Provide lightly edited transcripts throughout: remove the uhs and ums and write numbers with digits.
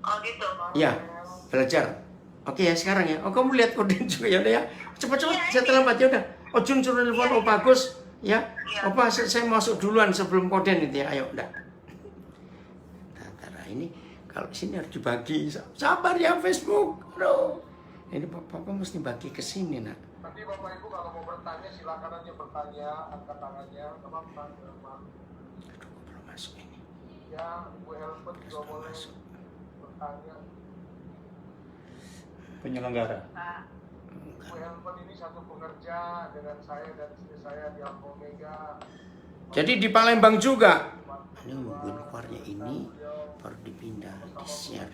Oh gitu. Ya, belajar. Oke ya sekarang ya. Oh kamu lihat kode juga ya udah ya. Cepat-cepat saya terlambat ya udah. Oh Jun suruh telepon. Oh bagus ya. Opa saya masuk duluan sebelum kode itu ya. Ayo udah. Tara ini kalau sini harus dibagi. Sabar ya Facebook. Aduh. Ini papa mesti bagi ke sini nak. Nanti Bapak Ibu kalau mau bertanya silakan aja bertanya, angkat tangannya, teman-teman. Aduh, belum masuk ini. Ya, Bu Helpet juga boleh bertanya. Penyelenggara. Bu Helpet ini satu pekerja dengan saya dan istri saya di Alfa Omega. Jadi di Palembang juga. Ini nungguin keluarnya ini baru dipindah, di share.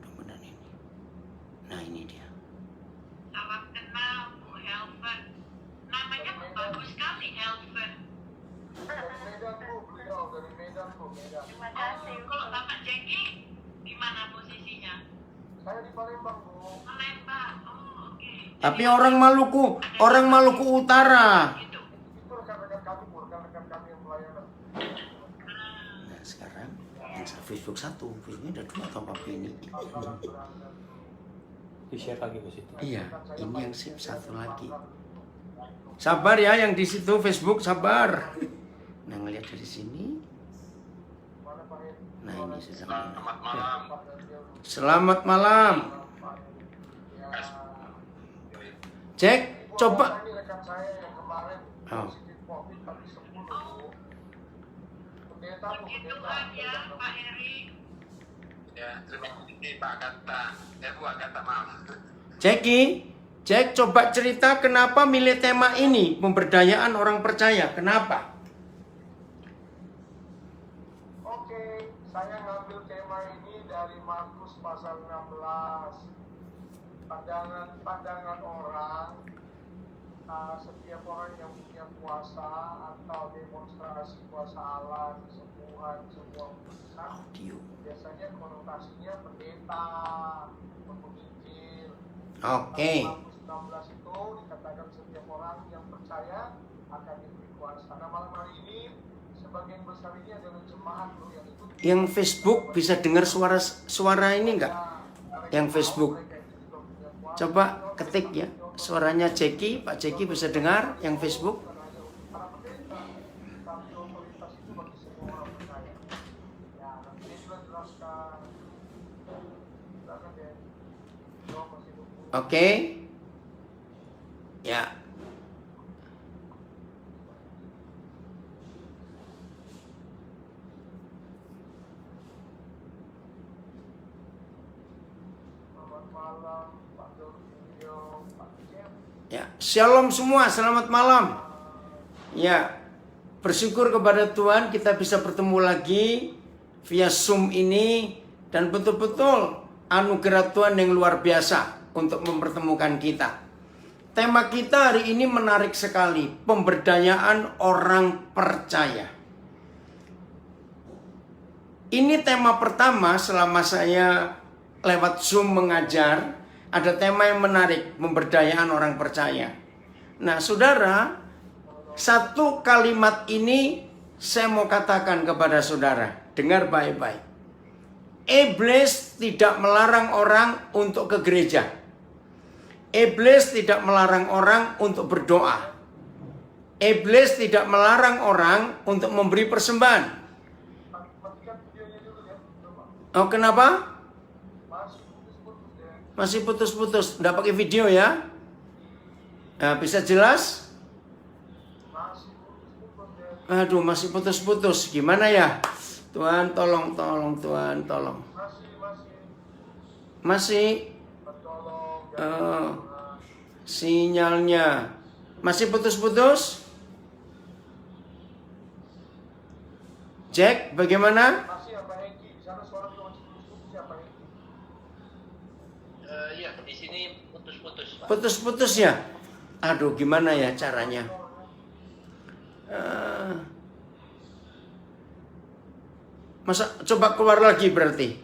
Mudah-mudahan ini. Nah ini dia. Salam kenal Bu Helven. Namanya bagus sekali Helven. Dari Medan Bu, beliau dari Medan Bu, Medan. Terima kasih. Kalau Bapak Jeki di mana posisinya? Saya di Palembang Bu. Palembang. Oh, oke. Tapi orang Maluku Utara. Gitu. Itu rekan-rekan kami Bu, rekan-rekan kami yang pelayanan. Nah sekarang yang Facebook satu, Facebooknya ada 2 atau apa ini? Di-share lagi ke situ. Iya, ini yang sip satu lagi. Sabar ya yang di situ Facebook sabar. Nah ngelihat dari sini. Nah ini sedang. Selamat malam. Selamat malam. Cek, coba. Ini rekan saya yang kemarin Oh. positif COVID tapi sembuh Bu. Pendeta Bu, Puji pendeta. Tuhan ya Pak Heri. Ya, terima kasih Pak Agatha. Bu Agatha, maaf. Cek coba cerita kenapa milih tema ini, pemberdayaan orang percaya. Kenapa? Oke, saya ngambil tema ini dari Markus pasal 16. Pandangan orang, setiap orang yang punya kuasa atau demonstrasi kuasa Allah, kesembuhan, sebuah urusan, Audio. biasanya konotasinya pendeta, pemimpin. Oke. Markus 16 itu dikatakan setiap orang yang percaya akan diberi kuasa. Nah malam hari ini sebagian besar ini adalah jemaat loh yang ikut. Yang Facebook bisa dengar suara ini enggak? Yang Facebook. Coba ketik ya. Suaranya Jeki, Pak Jeki bisa dengar yang Facebook? Para pendeta, tapi otoritas itu bagi semua orang percaya. Ya, nanti dia sudah jelaskan. Silakan deh. Masih nunggu. Oke. Ya. Selamat malam, Pak Dorvio, Pak Jem. Ya, shalom semua, selamat malam. Ya, bersyukur kepada Tuhan kita bisa bertemu lagi via Zoom ini dan betul-betul anugerah Tuhan yang luar biasa untuk mempertemukan kita. Tema kita hari ini menarik sekali, pemberdayaan orang percaya. Ini tema pertama selama saya lewat Zoom mengajar, ada tema yang menarik, pemberdayaan orang percaya. Nah, saudara, satu kalimat ini saya mau katakan kepada saudara, dengar baik-baik. Iblis tidak melarang orang untuk ke gereja. Iblis tidak melarang orang untuk berdoa. Iblis tidak melarang orang untuk memberi persembahan. Matikan videonya dulu ya. Coba. Oh, kenapa? Masih putus-putus ya. Masih putus-putus, nggak pakai video ya? Nah, bisa jelas? Masih putus-putus ya. Aduh, masih putus-putus. Gimana ya? Tuhan, tolong, Tuhan, tolong. Masih Tolong. sinyalnya masih putus-putus? Jack, bagaimana? Masih apa Hengki? Di sana suara juga masih putus-putus ya Pak Hengki? Iya, di sini putus-putus, Pak. Putus-putus ya? Aduh, gimana ya caranya? Masa coba keluar lagi berarti?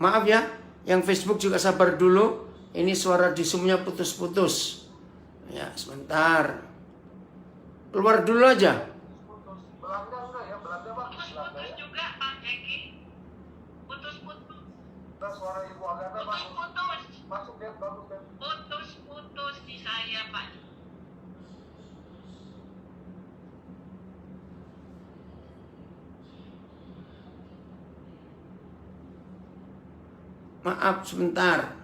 Maaf ya, yang Facebook juga sabar dulu. Ini suara di Zoom-nya putus-putus. Ya, sebentar. Keluar dulu aja. Belanda enggak ya? Belanda bagus Belanda Putus-putus ya. juga Pak Jeki. Putus-putus. suara Ibu Agatha masuk. Putus-putus. Masuk ya, bagus ya. Putus-putus di saya, Pak. Maaf sebentar.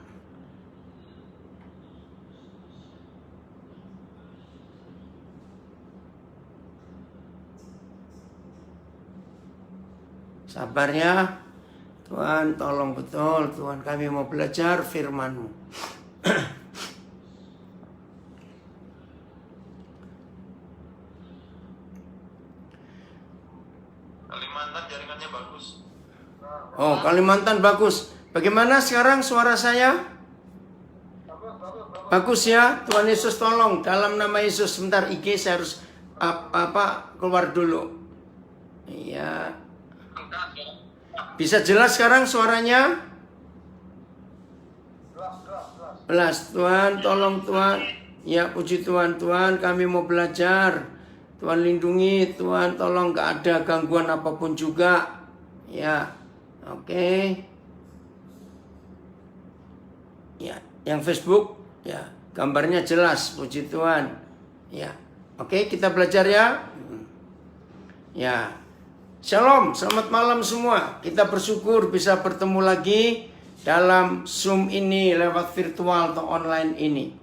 Sabar ya. Tuhan tolong betul. Tuhan kami mau belajar firman-Mu. Kalimantan jaringannya bagus. Oh, Kalimantan bagus. Bagaimana sekarang suara saya? Bagus ya. Tuhan Yesus tolong. Dalam nama Yesus. Sebentar IG saya harus keluar dulu. Iya. Angkat ya. Bisa jelas sekarang suaranya? Jelas. Tuhan tolong Tuhan. Ya puji Tuhan. Tuhan kami mau belajar. Tuhan lindungi. Tuhan tolong gak ada gangguan apapun juga. Ya. Oke. Ya, yang Facebook ya, gambarnya jelas, puji Tuhan. Ya. Oke, kita belajar ya. Ya. Shalom, selamat malam semua. Kita bersyukur bisa bertemu lagi dalam Zoom ini lewat virtual atau online ini.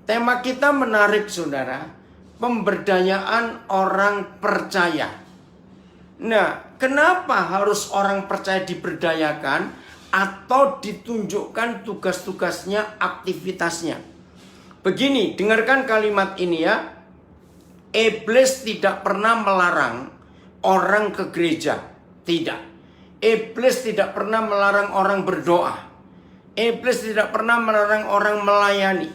Tema kita menarik, Saudara. Pemberdayaan orang percaya. Nah, kenapa harus orang percaya diberdayakan atau ditunjukkan tugas-tugasnya, aktivitasnya? Begini, dengarkan kalimat ini ya. Iblis tidak pernah melarang orang ke gereja. Tidak. Iblis tidak pernah melarang orang berdoa. Iblis tidak pernah melarang orang melayani.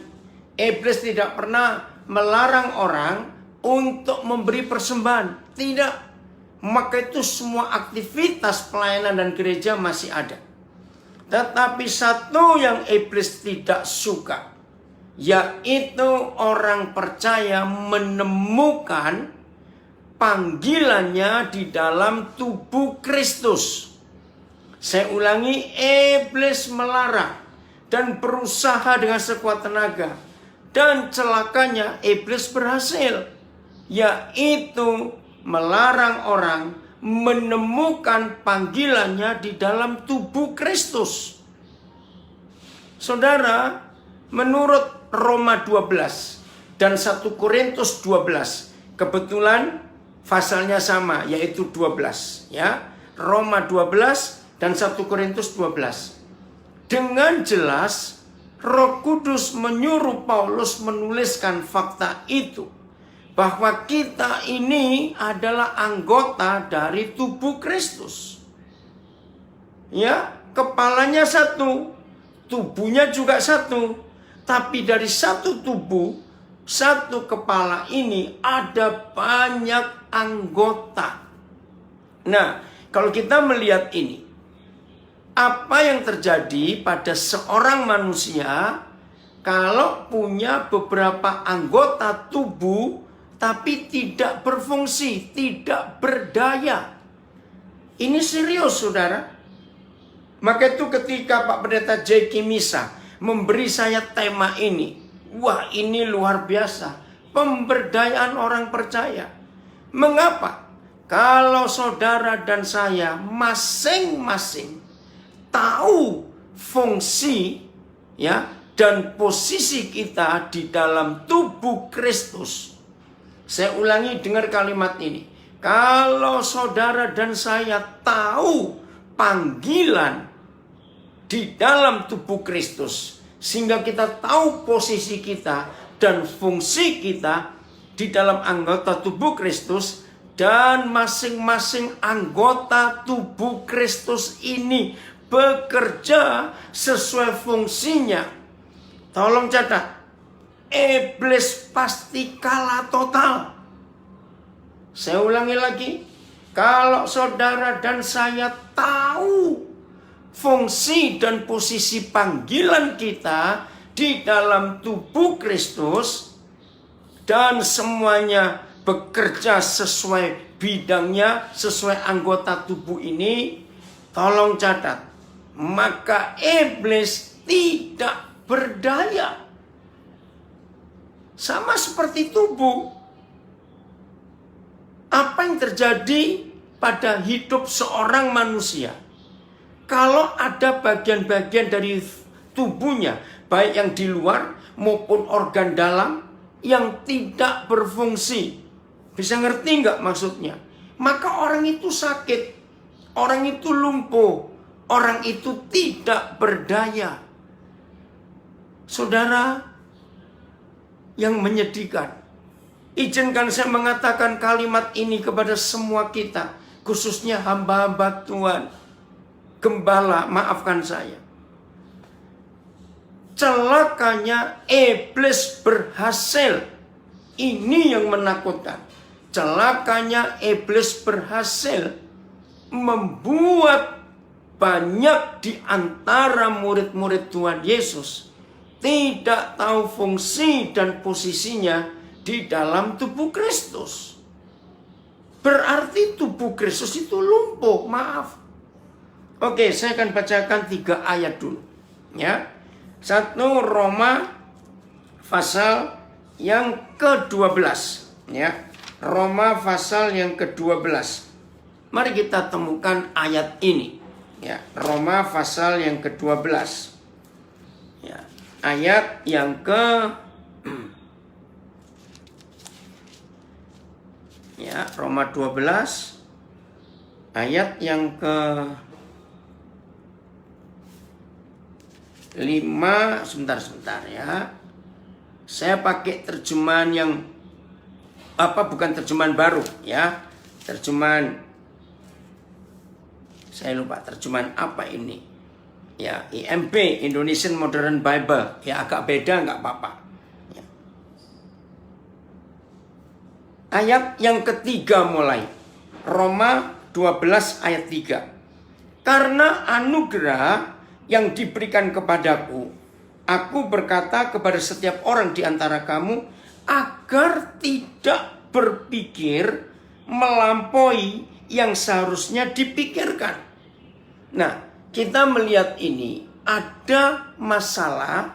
Iblis tidak pernah melarang orang untuk memberi persembahan. Tidak. Maka itu semua aktivitas pelayanan dan gereja masih ada. Tetapi satu yang iblis tidak suka, yaitu orang percaya menemukan panggilannya di dalam tubuh Kristus. Saya ulangi, iblis melarang dan berusaha dengan sekuat tenaga. Dan celakanya iblis berhasil, yaitu melarang orang menemukan panggilannya di dalam tubuh Kristus. Saudara, menurut Roma 12 dan 1 Korintus 12, kebetulan pasalnya sama, yaitu 12 ya. Roma 12 dan 1 Korintus 12. Dengan jelas Roh Kudus menyuruh Paulus menuliskan fakta itu, bahwa kita ini adalah anggota dari tubuh Kristus. Ya, kepalanya satu, tubuhnya juga satu. Tapi dari satu tubuh, satu kepala ini ada banyak anggota. Nah, kalau kita melihat ini, apa yang terjadi pada seorang manusia kalau punya beberapa anggota tubuh tapi tidak berfungsi, tidak berdaya? Ini serius, saudara. Maka itu ketika Pak Pendeta J.K. Misa memberi saya tema ini, wah ini luar biasa, pemberdayaan orang percaya. Mengapa? Kalau saudara dan saya masing-masing tahu fungsi ya dan posisi kita di dalam tubuh Kristus. Saya ulangi, dengar kalimat ini. Kalau saudara dan saya tahu panggilan di dalam tubuh Kristus, sehingga kita tahu posisi kita dan fungsi kita di dalam anggota tubuh Kristus, dan masing-masing anggota tubuh Kristus ini bekerja sesuai fungsinya. Tolong catat, iblis pasti kalah total. Saya ulangi lagi, kalau saudara dan saya tahu fungsi dan posisi panggilan kita di dalam tubuh Kristus, dan semuanya bekerja sesuai bidangnya, sesuai anggota tubuh ini, tolong catat, maka iblis tidak berdaya. Sama seperti tubuh. Apa yang terjadi pada hidup seorang manusia? Kalau ada bagian-bagian dari tubuhnya, baik yang di luar maupun organ dalam, yang tidak berfungsi. Bisa ngerti nggak maksudnya? Maka orang itu sakit, orang itu lumpuh, orang itu tidak berdaya. Saudara, yang menyedihkan, izinkan saya mengatakan kalimat ini kepada semua kita, khususnya hamba-hamba Tuhan. Gembala, maafkan saya. Celakanya iblis berhasil. Ini yang menakutkan. Celakanya iblis berhasil membuat banyak di antara murid-murid Tuhan Yesus tidak tahu fungsi dan posisinya di dalam tubuh Kristus. Berarti tubuh Kristus itu lumpuh, maaf. Oke, saya akan bacakan 3 ayat dulu. Ya. 1 Roma pasal yang ke-12. Ya. Roma pasal yang ke-12. Mari kita temukan ayat ini. Ya, Roma pasal yang ke-12. Ya, ayat yang ya, Roma 12 ayat yang ke-5. Sebentar ya. Saya pakai terjemahan yang bukan terjemahan baru ya. Terjemahan, saya lupa terjemahan apa ini. Ya, IMB, Indonesian Modern Bible. Ya, agak beda, nggak apa-apa. Ya. Ayat yang ketiga mulai. Roma 12 ayat 3. Karena anugerah yang diberikan kepadaku, aku berkata kepada setiap orang di antara kamu, agar tidak berpikir melampaui yang seharusnya dipikirkan. Nah, kita melihat ini ada masalah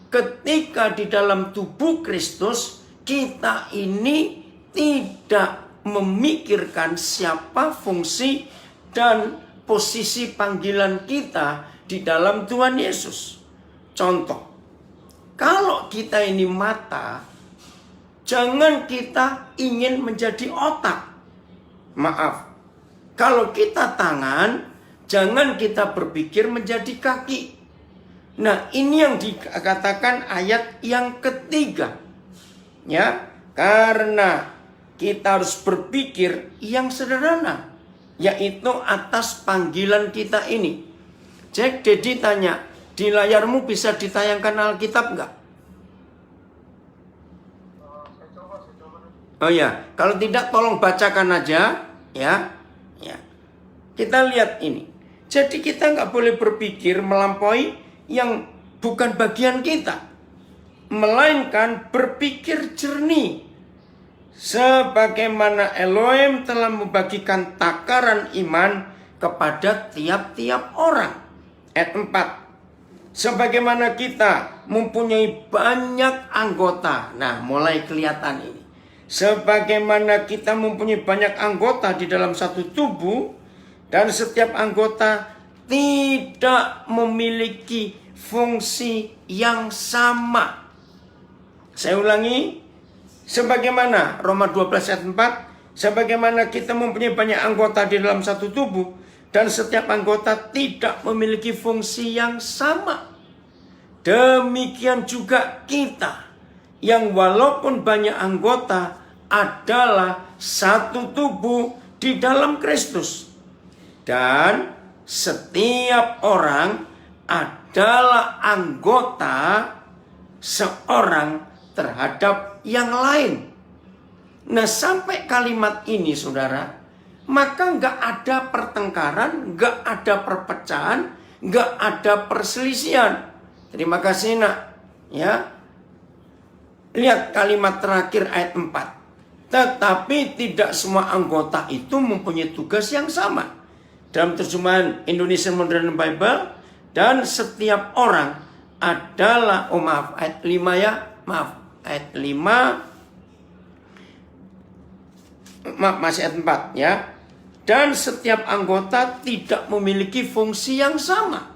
ketika di dalam tubuh Kristus kita ini tidak memikirkan siapa fungsi dan posisi panggilan kita di dalam Tuhan Yesus. Contoh, kalau kita ini mata, jangan kita ingin menjadi otak. Maaf, kalau kita tangan, jangan kita berpikir menjadi kaki. Nah, ini yang dikatakan ayat yang ketiga. Ya, karena kita harus berpikir yang sederhana, yaitu atas panggilan kita ini. Jack, Dedi tanya, di layarmu bisa ditayangkan Alkitab enggak? Saya coba. Oh ya, kalau tidak tolong bacakan aja, ya. Kita lihat ini. Jadi kita nggak boleh berpikir melampaui yang bukan bagian kita, melainkan berpikir jernih. Sebagaimana Elohim telah membagikan takaran iman kepada tiap-tiap orang. Ayat 4. Sebagaimana kita mempunyai banyak anggota. Nah, mulai kelihatan ini. Sebagaimana kita mempunyai banyak anggota di dalam satu tubuh, dan setiap anggota tidak memiliki fungsi yang sama. Saya ulangi. Sebagaimana Roma 12 ayat 4. Sebagaimana kita mempunyai banyak anggota di dalam satu tubuh, dan setiap anggota tidak memiliki fungsi yang sama. Demikian juga kita, yang walaupun banyak anggota, adalah satu tubuh di dalam Kristus. Dan setiap orang adalah anggota seorang terhadap yang lain. Nah, sampai kalimat ini, saudara, maka nggak ada pertengkaran, nggak ada perpecahan, nggak ada perselisihan. Terima kasih, nak. Ya, lihat kalimat terakhir ayat 4. Tetapi tidak semua anggota itu mempunyai tugas yang sama. Dalam terjemahan Indonesian Modern Bible, Dan setiap orang adalah, ayat 5 ya, ayat 5, masih ayat 4 ya. Dan setiap anggota tidak memiliki fungsi yang sama.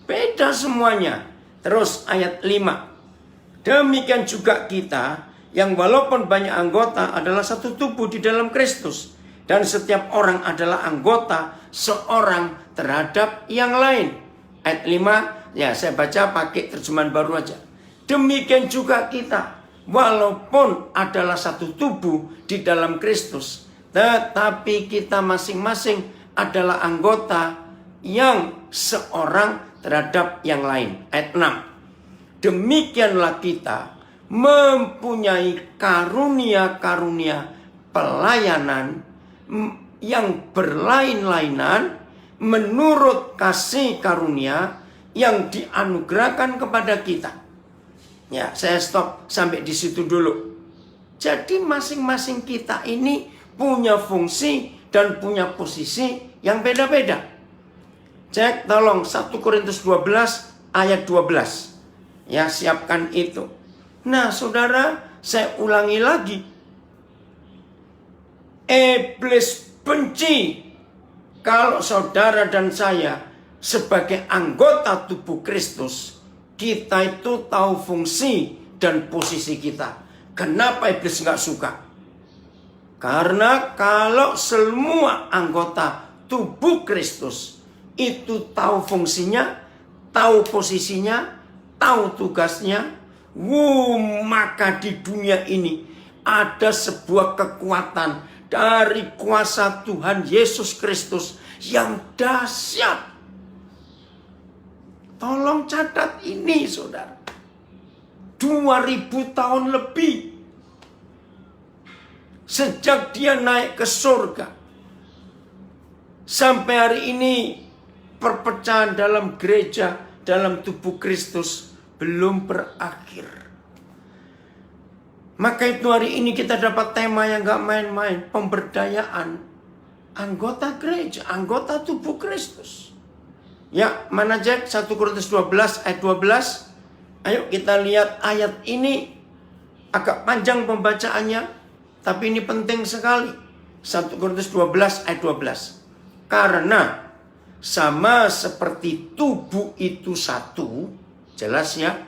Beda semuanya. Terus ayat 5. Demikian juga kita, yang walaupun banyak anggota adalah satu tubuh di dalam Kristus. Dan setiap orang adalah anggota seorang terhadap yang lain. Ayat 5, ya saya baca pakai terjemahan baru aja. Demikian juga kita, walaupun adalah satu tubuh di dalam Kristus, tetapi kita masing-masing adalah anggota yang seorang terhadap yang lain. Ayat 6. Demikianlah kita mempunyai karunia-karunia pelayanan yang berlain-lainan menurut kasih karunia yang dianugerahkan kepada kita. Ya, saya stop sampai di situ dulu. Jadi masing-masing kita ini punya fungsi dan punya posisi yang beda-beda. Cek tolong 1 Korintus 12 ayat 12. Ya, siapkan itu. Nah, saudara, saya ulangi lagi. Iblis benci kalau saudara dan saya sebagai anggota tubuh Kristus, kita itu tahu fungsi dan posisi kita. Kenapa iblis nggak suka? Karena kalau semua anggota tubuh Kristus itu tahu fungsinya, tahu posisinya, tahu tugasnya, maka di dunia ini ada sebuah kekuatan dari kuasa Tuhan Yesus Kristus yang dahsyat. Tolong catat ini, saudara. 2000 tahun lebih sejak dia naik ke surga, sampai hari ini perpecahan dalam gereja, dalam tubuh Kristus belum berakhir. Maka itu hari ini kita dapat tema yang gak main-main. Pemberdayaan anggota gereja, anggota tubuh Kristus. Ya, mana Jack? 1 Korintus 12 ayat 12. Ayo kita lihat ayat ini. Agak panjang pembacaannya, tapi ini penting sekali. 1 Korintus 12 ayat 12. Karena sama seperti tubuh itu satu, jelas ya,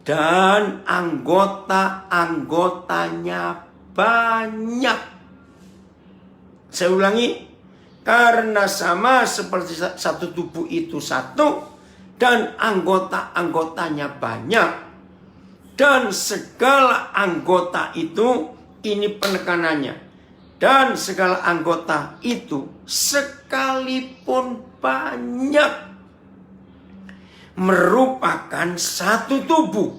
dan anggota-anggotanya banyak. Saya ulangi, karena sama seperti satu tubuh itu satu, dan anggota-anggotanya banyak, dan segala anggota itu, ini penekanannya, dan segala anggota itu sekalipun banyak merupakan satu tubuh.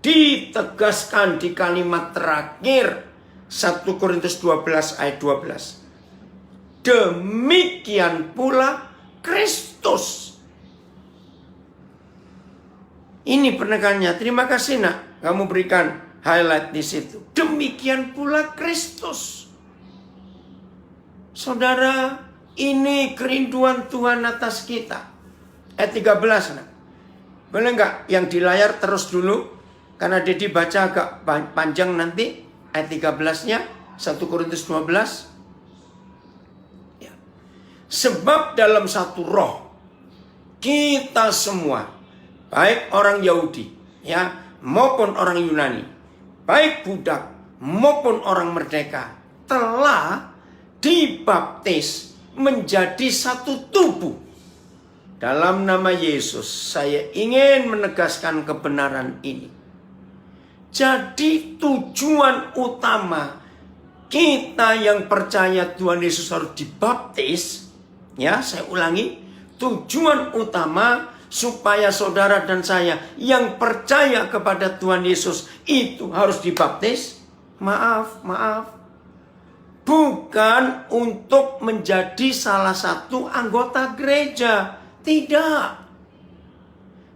Ditegaskan di kalimat terakhir 1 Korintus 12 ayat 12. Demikian pula Kristus. Ini penekanannya. Terima kasih nak, kamu berikan highlight di situ. Demikian pula Kristus. Saudara, ini kerinduan Tuhan atas kita. Ayat 13. Nah. Boleh nggak yang di layar terus dulu? Karena Dedi baca agak panjang nanti. Ayat 13-nya. 1 Korintus 12. Ya. Sebab dalam satu roh, kita semua, baik orang Yahudi ya, maupun orang Yunani, baik budak maupun orang merdeka, telah dibaptis menjadi satu tubuh. Dalam nama Yesus, saya ingin menegaskan kebenaran ini. Jadi tujuan utama kita yang percaya Tuhan Yesus harus dibaptis. Ya, saya ulangi. Tujuan utama supaya saudara dan saya yang percaya kepada Tuhan Yesus itu harus dibaptis. Maaf. Bukan untuk menjadi salah satu anggota gereja. Tidak.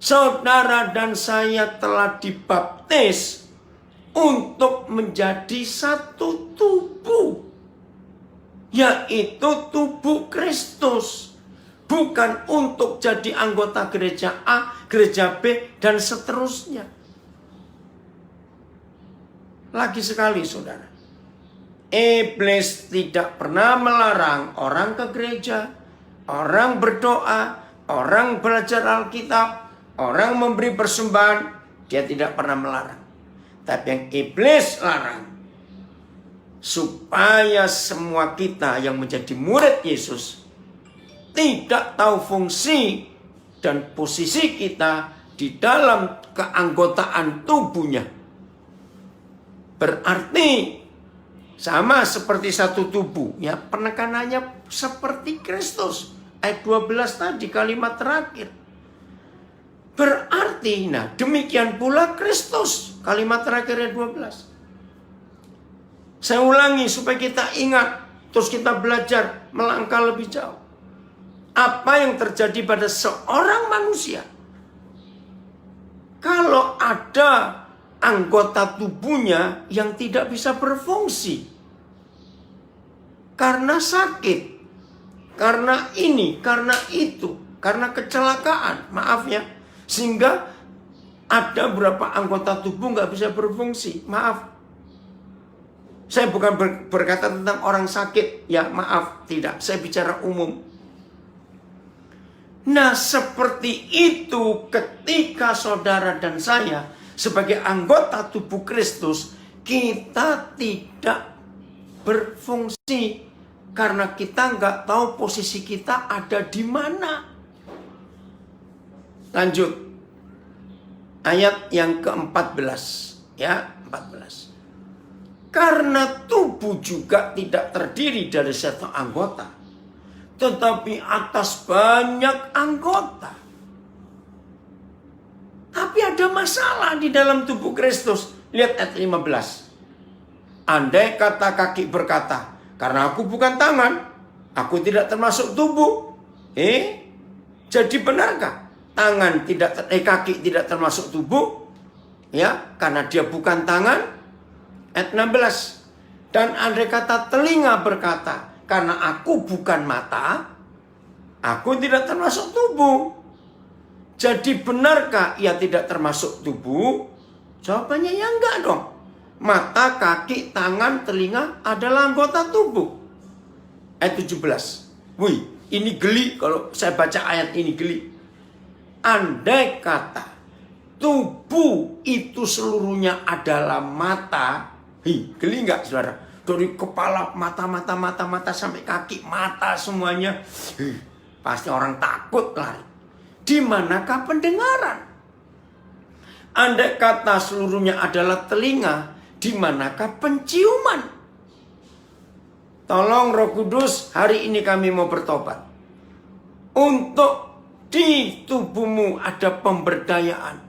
Saudara dan saya telah dibaptis untuk menjadi satu tubuh, yaitu tubuh Kristus. bukan untuk jadi anggota gereja A, gereja B, dan seterusnya. Lagi sekali saudara, iblis tidak pernah melarang orang ke gereja, orang berdoa, orang belajar Alkitab, orang memberi persembahan. Dia tidak pernah melarang. Tapi yang iblis larang, supaya semua kita yang menjadi murid Yesus tidak tahu fungsi dan posisi kita di dalam keanggotaan tubuhnya. Berarti sama seperti satu tubuh, ya, penekanannya seperti Kristus. Ayat 12 tadi kalimat terakhir. Berarti, nah demikian pula Kristus. Kalimat terakhir ayat 12. Saya ulangi supaya kita ingat, terus kita belajar melangkah lebih jauh. Apa yang terjadi pada seorang manusia kalau ada anggota tubuhnya yang tidak bisa berfungsi karena sakit, karena ini, karena itu, karena kecelakaan, maaf ya, sehingga ada beberapa anggota tubuh nggak bisa berfungsi. Maaf, saya bukan berkata tentang orang sakit, ya maaf, tidak, saya bicara umum. Nah, seperti itu ketika saudara dan saya sebagai anggota tubuh Kristus, kita tidak berfungsi karena kita nggak tahu posisi kita ada di mana. Lanjut, ayat yang ke-14, ya 14. Karena tubuh juga tidak terdiri dari satu anggota, tetapi atas banyak anggota. Tapi ada masalah di dalam tubuh Kristus. Lihat ayat 15. Andai kata kaki berkata, karena aku bukan tangan, aku tidak termasuk tubuh. Jadi benarkah kaki tidak termasuk tubuh? Ya, karena dia bukan tangan. Ayat 16. Dan andai kata telinga berkata, karena aku bukan mata, aku tidak termasuk tubuh. Jadi benarkah ia tidak termasuk tubuh? Jawabannya ya enggak dong. Mata, kaki, tangan, telinga adalah anggota tubuh. Ayat 17. Wih, ini geli kalau saya baca ayat ini, geli. Andai kata tubuh itu seluruhnya adalah mata. Geli enggak saudara? Dari kepala, mata sampai kaki, mata semuanya. Pasti orang takut lari. Di manakah pendengaran? Andai kata seluruhnya adalah telinga, di manakah penciuman? Tolong Roh Kudus, hari ini kami mau bertobat. Untuk di tubuhmu ada pemberdayaan.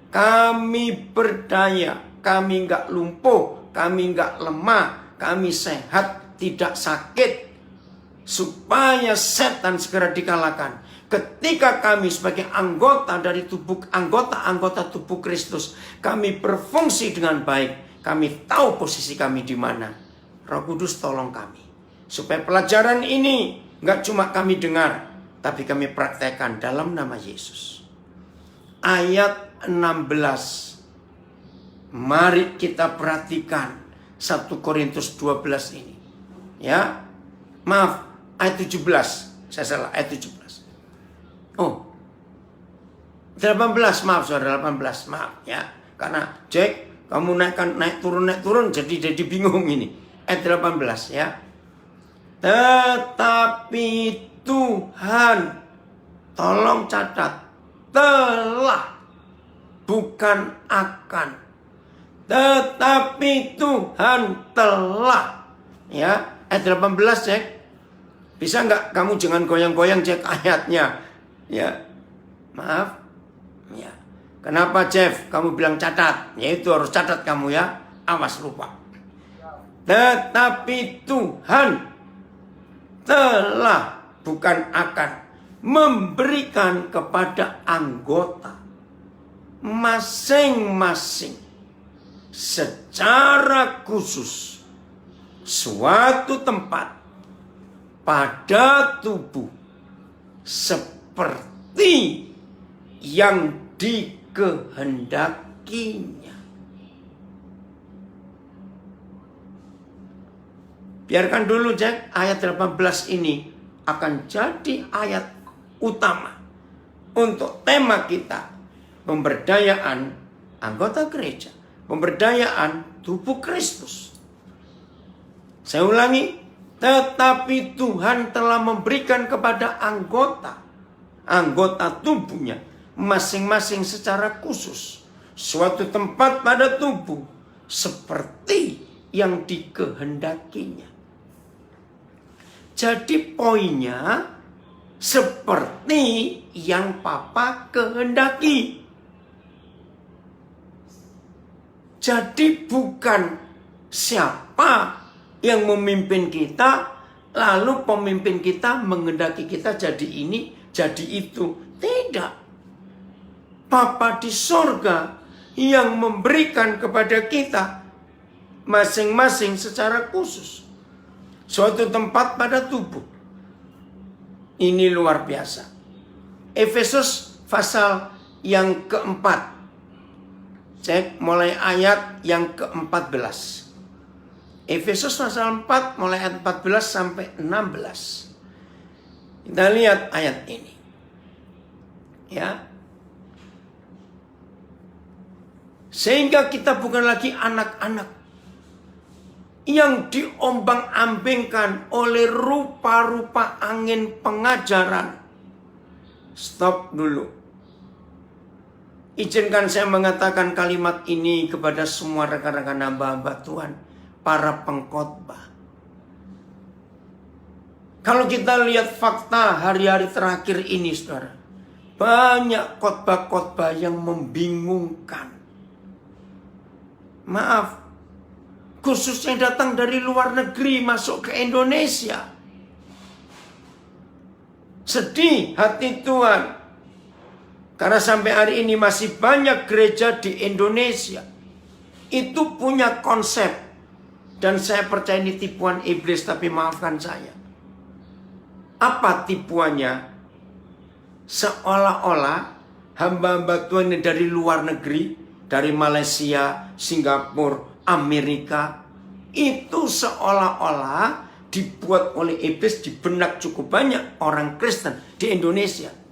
Kami berdaya, kami enggak lumpuh, kami enggak lemah. Kami sehat, tidak sakit, supaya setan segera dikalahkan. Ketika kami sebagai anggota dari tubuh, anggota tubuh Kristus, kami berfungsi dengan baik. Kami tahu posisi kami di mana. Roh Kudus tolong kami, supaya pelajaran ini nggak cuma kami dengar, tapi kami praktekkan dalam nama Yesus. Ayat 16. Mari kita perhatikan 1 Korintus 12 ini. Ya. Maaf, ayat 17. Saya salah, ayat 17. Oh. 18, maaf saudara, 18. Maaf ya. Karena Jack, kamu naik turun jadi bingung ini. Ayat 18 ya. Tetapi Tuhan, tolong catat, telah, bukan akan. Tetapi Tuhan telah. Ya, ayat 18 cek. Bisa nggak kamu jangan goyang-goyang cek ayatnya. Ya, maaf. Ya. Kenapa Jeff? Kamu bilang catat. Ya itu harus catat kamu ya. Awas lupa. Tetapi Tuhan telah, bukan akan, memberikan kepada anggota masing-masing secara khusus suatu tempat pada tubuh seperti yang dikehendakinya. Biarkan dulu Jack, ayat 18 ini akan jadi ayat utama untuk tema kita, pemberdayaan anggota gereja, pemberdayaan tubuh Kristus. Saya ulangi, tetapi Tuhan telah memberikan kepada anggota tubuhnya masing-masing secara khusus suatu tempat pada tubuh seperti yang dikehendakinya. Jadi poinnya seperti yang Papa kehendaki. Jadi bukan siapa yang memimpin kita, lalu pemimpin kita menghendaki kita jadi ini, jadi itu. Tidak. Bapa di sorga yang memberikan kepada kita masing-masing secara khusus suatu tempat pada tubuh. Ini luar biasa. Efesus pasal yang keempat. Cek mulai ayat yang ke-14. Efesus pasal 4 mulai ayat 14 sampai 16. Kita lihat ayat ini. Ya. Sehingga kita bukan lagi anak-anak yang diombang-ambingkan oleh rupa-rupa angin pengajaran. Stop dulu. Izinkan saya mengatakan kalimat ini kepada semua rekan-rekan hamba-hamba Tuhan, para pengkhotbah. Kalau kita lihat fakta hari-hari terakhir ini, saudara, banyak khotbah-khotbah yang membingungkan. Maaf, khususnya datang dari luar negeri masuk ke Indonesia. Sedih hati Tuhan. Karena sampai hari ini masih banyak gereja di Indonesia itu punya konsep. Dan saya percaya ini tipuan iblis, tapi maafkan saya. Apa tipuannya? Seolah-olah hamba-hamba Tuhan ini dari luar negeri, dari Malaysia, Singapura, Amerika, itu seolah-olah dibuat oleh iblis di benak cukup banyak orang Kristen di Indonesia.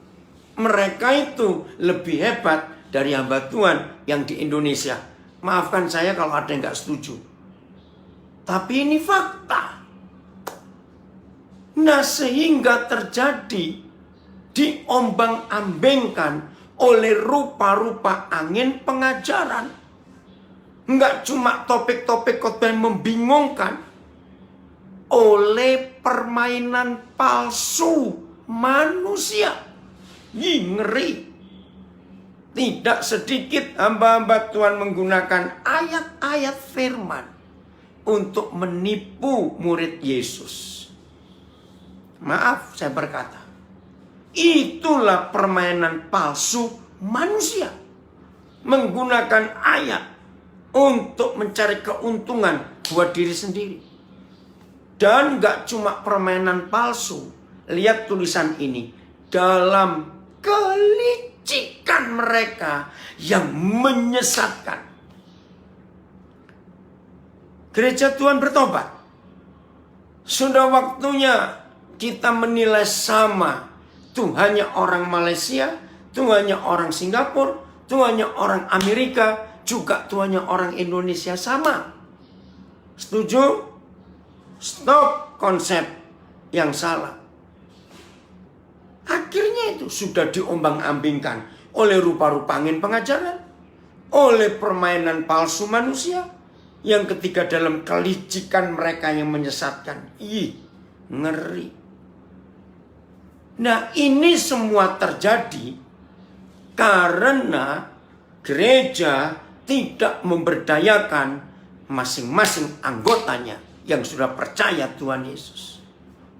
Mereka itu lebih hebat dari hamba Tuhan yang di Indonesia. Maafkan saya kalau ada yang gak setuju. Tapi ini fakta. Nah, sehingga terjadi diombang-ambingkan oleh rupa-rupa angin pengajaran. Enggak cuma topik-topik khotbah yang membingungkan, oleh permainan palsu manusia. Ngeri. Tidak sedikit hamba-hamba Tuhan menggunakan ayat-ayat firman untuk menipu murid Yesus. Maaf saya berkata, itulah permainan palsu manusia. Menggunakan ayat untuk mencari keuntungan buat diri sendiri. Dan gak cuma permainan palsu. Lihat tulisan ini. Dalam kelicikan mereka yang menyesatkan. Gereja Tuhan bertobat. Sudah waktunya kita menilai sama. Tuhannya orang Malaysia, Tuhannya orang Singapura, Tuhannya orang Amerika, juga Tuhannya orang Indonesia sama. Setuju? Stop konsep yang salah. Akhirnya itu sudah diombang-ambingkan oleh rupa-rupa angin pengajaran, oleh permainan palsu manusia, yang ketiga dalam kelicikan mereka yang menyesatkan. Ngeri. Nah, ini semua terjadi karena gereja tidak memberdayakan masing-masing anggotanya yang sudah percaya Tuhan Yesus.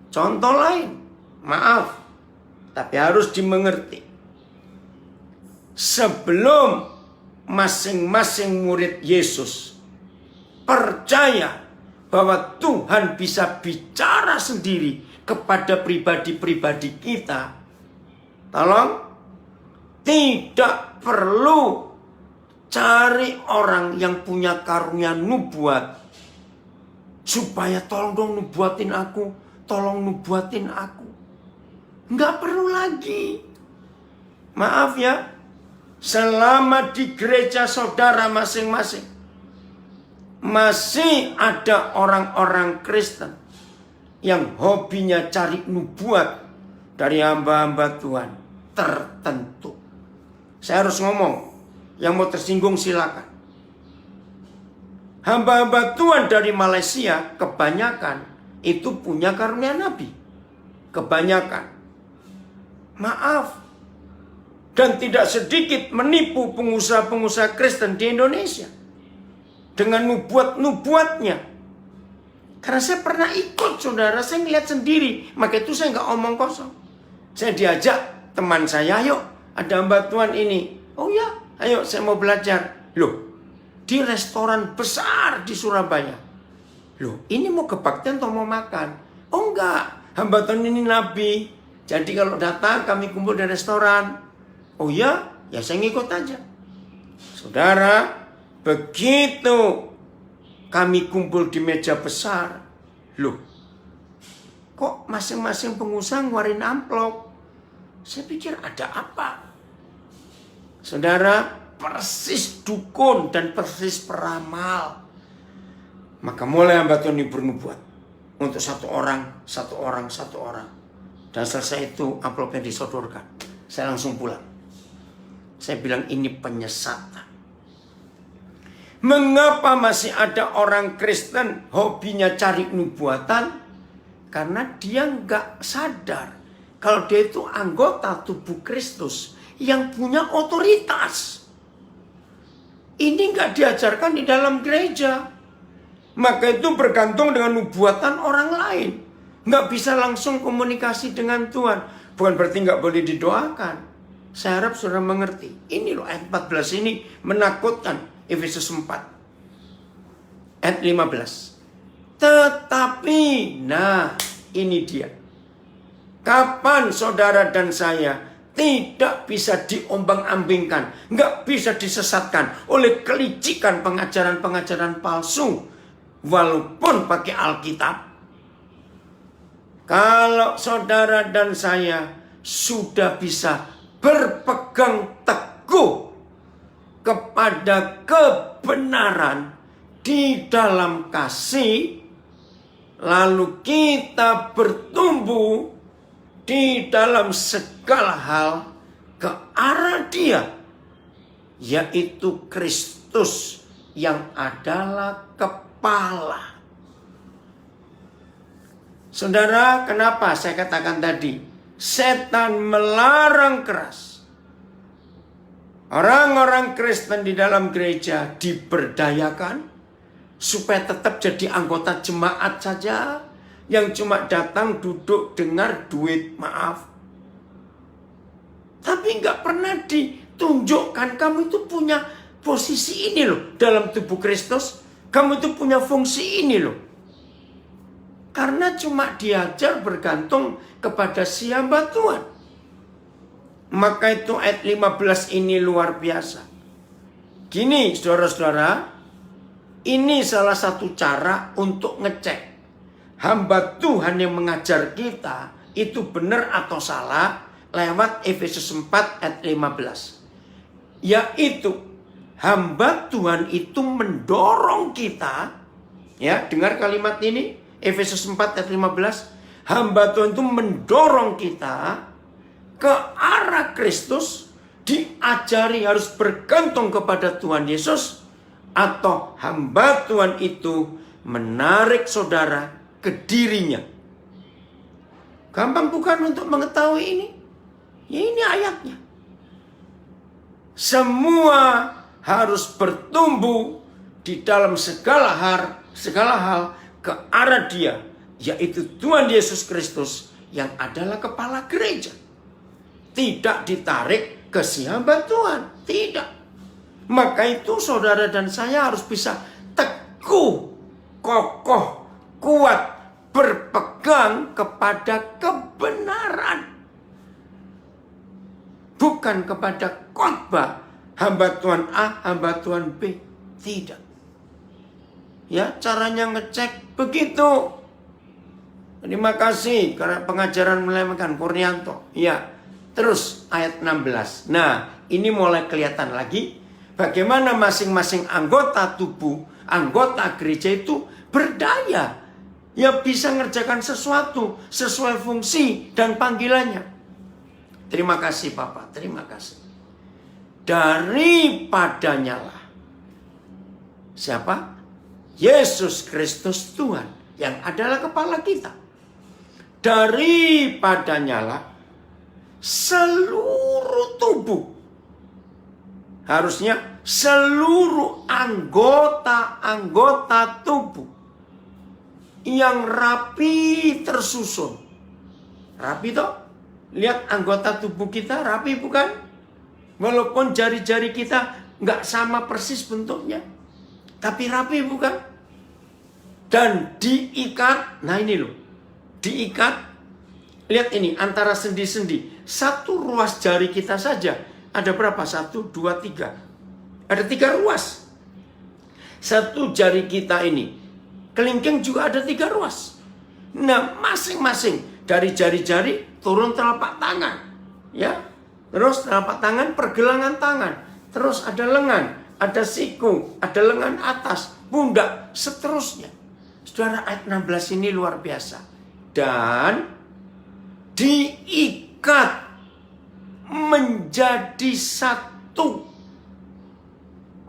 Contoh lain, maaf, tapi harus dimengerti. Sebelum masing-masing murid Yesus percaya bahwa Tuhan bisa bicara sendiri kepada pribadi-pribadi kita, Tolong, tidak perlu cari orang yang punya karunia nubuat supaya tolong dong nubuatin aku, tolong nubuatin aku. Nggak perlu lagi. Maaf ya, selama di gereja saudara masing-masing masih ada orang-orang Kristen yang hobinya cari nubuat dari hamba-hamba Tuhan tertentu. Saya harus ngomong, yang mau tersinggung silakan. Hamba-hamba Tuhan dari Malaysia kebanyakan itu punya karunia nabi. Kebanyakan. Maaf. Dan tidak sedikit menipu pengusaha-pengusaha Kristen di Indonesia dengan nubuat-nubuatnya. Karena saya pernah ikut, saudara, saya ngeliat sendiri. Maka itu saya nggak omong kosong. Saya diajak teman saya, ayo ada hamba Tuhan ini. Oh ya, ayo saya mau belajar. Loh, di restoran besar di Surabaya. Loh, ini mau kebaktian atau mau makan? Oh enggak, hamba Tuhan ini nabi. Jadi kalau datang kami kumpul di restoran. Oh ya, ya saya ngikut aja. Saudara, begitu kami kumpul di meja besar. Loh, kok masing-masing pengusaha ngeluarin amplop? Saya pikir ada apa? Saudara, persis dukun dan persis peramal. Maka mulai hamba Tuhan ini bernubuat. Untuk satu orang. Dan selesai itu amplopnya disodorkan. Saya langsung pulang. Saya bilang ini penyesatan. Mengapa masih ada orang Kristen hobinya cari nubuatan? Karena dia nggak sadar kalau dia itu anggota tubuh Kristus yang punya otoritas. Ini nggak diajarkan di dalam gereja. Maka itu bergantung dengan nubuatan orang lain. Nggak bisa langsung komunikasi dengan Tuhan. Bukan berarti nggak boleh didoakan. Saya harap saudara mengerti. Ini loh ayat 14 ini menakutkan. Efesus 4 ayat 15. Tetapi, nah ini dia. Kapan saudara dan saya tidak bisa diombang-ambingkan, nggak bisa disesatkan oleh kelicikan pengajaran-pengajaran palsu, walaupun pakai Alkitab. Kalau saudara dan saya sudah bisa berpegang teguh kepada kebenaran di dalam kasih, lalu kita bertumbuh di dalam segala hal ke arah Dia, yaitu Kristus yang adalah kepala. Saudara, kenapa saya katakan tadi? Setan melarang keras orang-orang Kristen di dalam gereja diberdayakan supaya tetap jadi anggota jemaat saja, yang cuma datang duduk dengar duit, maaf. Tapi nggak pernah ditunjukkan kamu itu punya posisi ini loh dalam tubuh Kristus. Kamu itu punya fungsi ini loh. Karena cuma diajar bergantung kepada si hamba Tuhan. Maka itu ayat 15 ini luar biasa. Gini saudara-saudara, ini salah satu cara untuk ngecek hamba Tuhan yang mengajar kita itu benar atau salah lewat Efesus 4 ayat 15. Yaitu hamba Tuhan itu mendorong kita, ya dengar kalimat ini Efesus 4 ayat 15. Hamba Tuhan itu mendorong kita ke arah Kristus, diajari harus bergantung kepada Tuhan Yesus, atau hamba Tuhan itu menarik saudara ke dirinya. Gampang bukan untuk mengetahui ini? Ya ini ayatnya. Semua harus bertumbuh di dalam segala hal ke arah Dia, yaitu Tuhan Yesus Kristus yang adalah kepala gereja. Tidak ditarik ke si hamba Tuhan. Tidak. Maka itu saudara dan saya harus bisa teguh, kokoh, kuat, berpegang kepada kebenaran. bukan kepada khotbah hamba Tuhan A, hamba Tuhan B. Tidak. Ya, caranya ngecek begitu. Terima kasih karena pengajaran melemekan Kurnianto. Ya, terus ayat 16. Nah, ini mulai kelihatan lagi bagaimana masing-masing anggota tubuh, anggota gereja itu berdaya. Ya, bisa ngerjakan sesuatu sesuai fungsi dan panggilannya. Terima kasih Bapak, terima kasih. Daripadanya lah. Siapa? Yesus Kristus Tuhan yang adalah kepala kita. Daripadanya lah seluruh tubuh. Harusnya seluruh anggota-anggota tubuh yang rapi tersusun. Rapi toh? Lihat anggota tubuh kita rapi bukan? Walaupun jari-jari kita nggak sama persis bentuknya. Tapi rapi bukan? Dan diikat. Nah ini loh. Diikat. Lihat ini antara sendi-sendi. Satu ruas jari kita saja. Ada berapa? 1, 2, 3. Ada 3 ruas. Satu jari kita ini. Kelingking juga ada 3 ruas. Nah masing-masing. Dari jari-jari turun telapak tangan. Ya. Terus telapak tangan pergelangan tangan. Terus ada lengan. Ada siku. Ada lengan atas. Pundak. Seterusnya. Saudara ayat 16 ini luar biasa. Dan diikat menjadi satu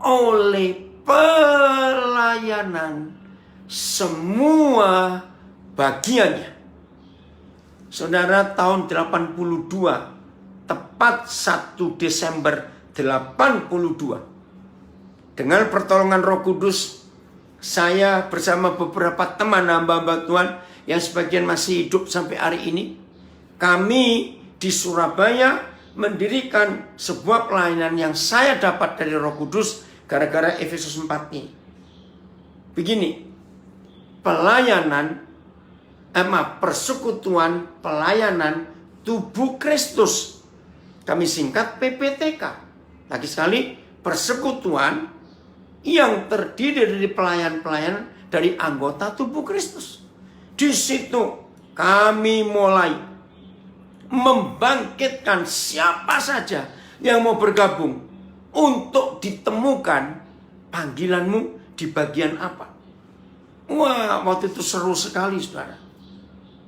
oleh pelayanan semua bagiannya. Saudara tahun 82, tepat 1 Desember 82. Dengan pertolongan Roh Kudus, saya bersama beberapa teman hamba-hamba Tuhan yang sebagian masih hidup sampai hari ini, kami di Surabaya mendirikan sebuah pelayanan yang saya dapat dari Roh Kudus gara-gara Efesus 4 ini. Begini, persekutuan pelayanan tubuh Kristus. Kami singkat PPTK. Lagi sekali, persekutuan yang terdiri dari pelayan-pelayan dari anggota tubuh Kristus. Di situ kami mulai membangkitkan siapa saja yang mau bergabung untuk ditemukan panggilanmu di bagian apa. Wah, waktu itu seru sekali saudara.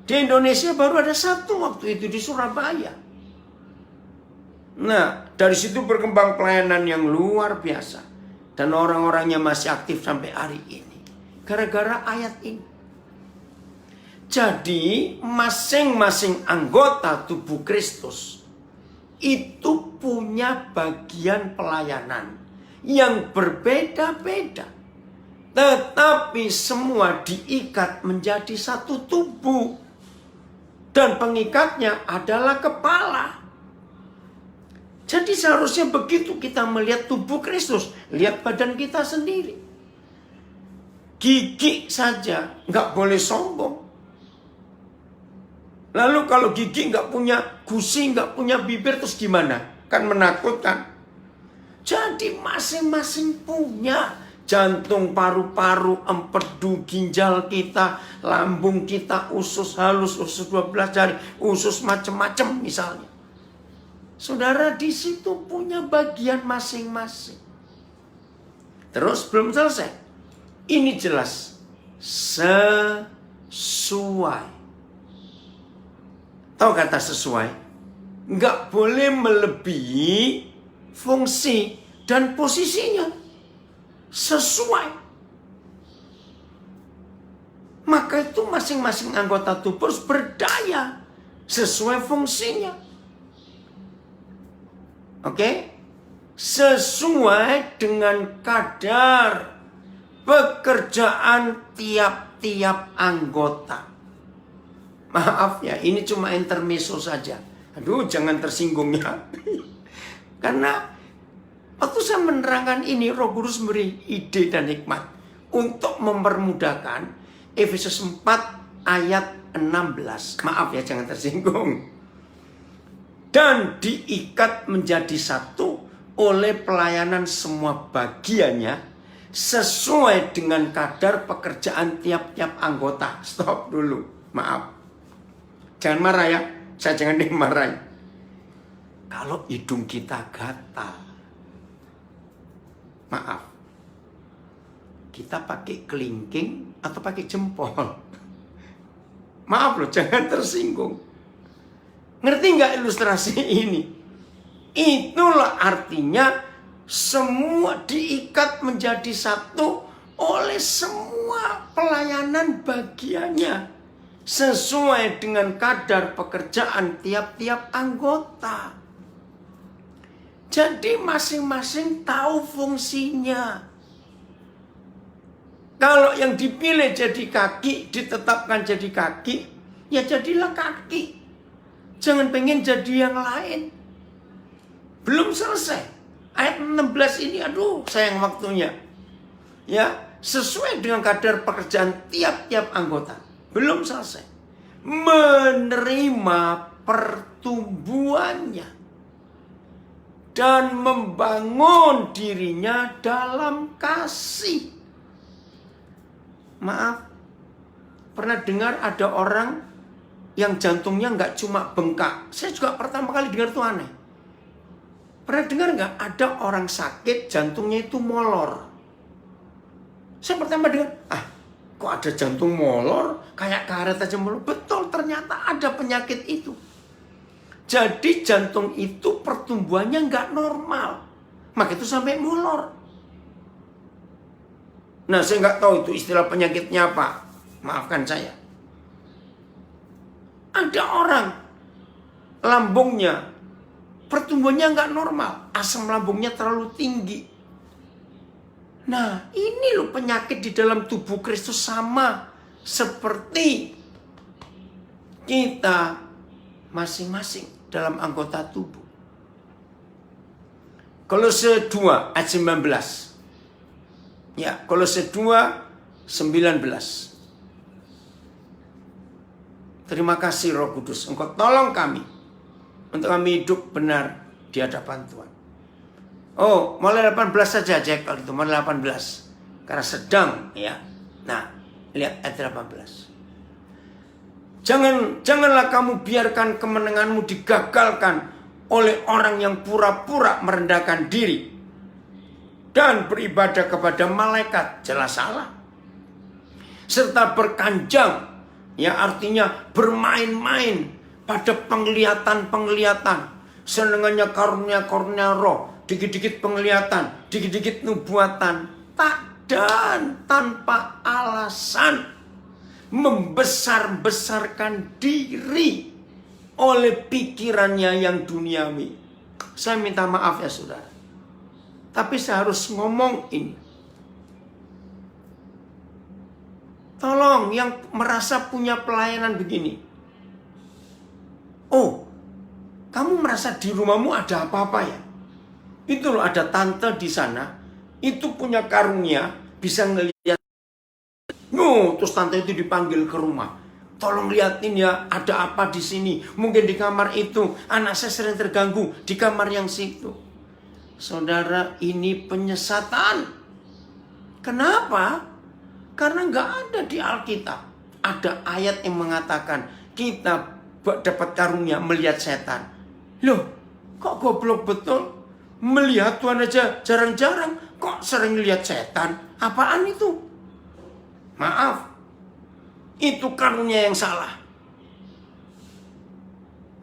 Di Indonesia baru ada 1 waktu itu di Surabaya. Nah, dari situ berkembang pelayanan yang luar biasa. Dan orang-orangnya masih aktif sampai hari ini. Gara-gara ayat ini. Jadi masing-masing anggota tubuh Kristus itu punya bagian pelayanan yang berbeda-beda. Tetapi semua diikat menjadi satu tubuh. Dan pengikatnya adalah kepala. Jadi seharusnya begitu kita melihat tubuh Kristus. Lihat badan kita sendiri. Gigi saja nggak boleh sombong. Lalu kalau gigi nggak punya gusi, nggak punya bibir, terus gimana? Kan menakutkan. Jadi masing-masing punya jantung, paru-paru, empedu, ginjal kita, lambung kita, usus halus, usus 12 jari, usus macam-macam misalnya. Saudara di situ punya bagian masing-masing. Terus belum selesai. Ini jelas sesuai. Tahu kata sesuai? Nggak boleh melebihi fungsi dan posisinya. Sesuai. Maka itu masing-masing anggota tubuh harus berdaya sesuai fungsinya. Oke? Sesuai dengan kadar pekerjaan tiap-tiap anggota. Maaf ya, ini cuma intermezzo saja. Aduh, jangan tersinggung ya. Karena waktu saya menerangkan ini, Roh Kudus memberi ide dan hikmat untuk mempermudahkan Efesus 4 ayat 16. Maaf ya, jangan tersinggung. dan diikat menjadi satu oleh pelayanan semua bagiannya sesuai dengan kadar pekerjaan tiap-tiap anggota. Stop dulu, maaf. Jangan marah ya, saya jangan dimarahin. Kalau hidung kita gatal, maaf, kita pakai kelingking atau pakai jempol? Maaf loh, jangan tersinggung. Ngerti nggak ilustrasi ini? Itulah artinya semua diikat menjadi satu oleh semua pelayanan bagiannya sesuai dengan kadar pekerjaan tiap-tiap anggota. Jadi masing-masing tahu fungsinya. Kalau yang dipilih jadi kaki, ditetapkan jadi kaki, ya jadilah kaki. Jangan pengen jadi yang lain. Belum selesai. Ayat 16 ini, aduh sayang waktunya. Ya, sesuai dengan kadar pekerjaan tiap-tiap anggota. Belum selesai. Menerima pertumbuhannya. Dan membangun dirinya dalam kasih. Maaf, pernah dengar ada orang yang jantungnya nggak cuma bengkak. Saya juga pertama kali dengar itu aneh. Pernah dengar nggak ada orang sakit jantungnya itu molor? Saya pertama dengar, kok ada jantung molor? Kayak karet aja molor. Betul, ternyata ada penyakit itu. Jadi jantung itu pertumbuhannya nggak normal. Maka itu sampai molor. Nah, saya nggak tahu itu istilah penyakitnya apa. Maafkan saya. Ada orang lambungnya pertumbuhannya nggak normal, asam lambungnya terlalu tinggi. Nah, ini loh penyakit di dalam tubuh Kristus sama seperti kita masing-masing dalam anggota tubuh. Kolose 2 ayat 19. Ya, Kolose 2 19. Terima kasih Roh Kudus, Engkau tolong kami untuk kami hidup benar di hadapan Tuhan. Oh, mulai 18 saja Jack, kalau itu mulai 18. Karena sedang ya. Nah, lihat ayat 18. Janganlah kamu biarkan kemenanganmu digagalkan oleh orang yang pura-pura merendahkan diri dan beribadah kepada malaikat, jelas salah. Serta berkanjang, ya artinya bermain-main pada penglihatan-penglihatan, senengannya karunia-karunia roh, dikit-dikit penglihatan, dikit-dikit nubuatan, tak dan tanpa alasan membesar-besarkan diri oleh pikirannya yang duniawi. Saya minta maaf ya saudara, tapi saya harus ngomong ini. Tolong yang merasa punya pelayanan begini. Oh, kamu merasa di rumahmu ada apa-apa ya? Itu loh, ada tante di sana, itu punya karunia, bisa ngelihat. Terus tante itu dipanggil ke rumah. Tolong liatin ya, ada apa di sini? Mungkin di kamar itu, anak saya sering terganggu di kamar yang situ. Saudara, ini penyesatan. Kenapa? Karena nggak ada di Alkitab. Ada ayat yang mengatakan kita dapat karunia melihat setan. Loh, kok goblok betul? Melihat Tuhan aja jarang-jarang, kok sering lihat setan? Apaan itu? Maaf, itu karunia yang salah.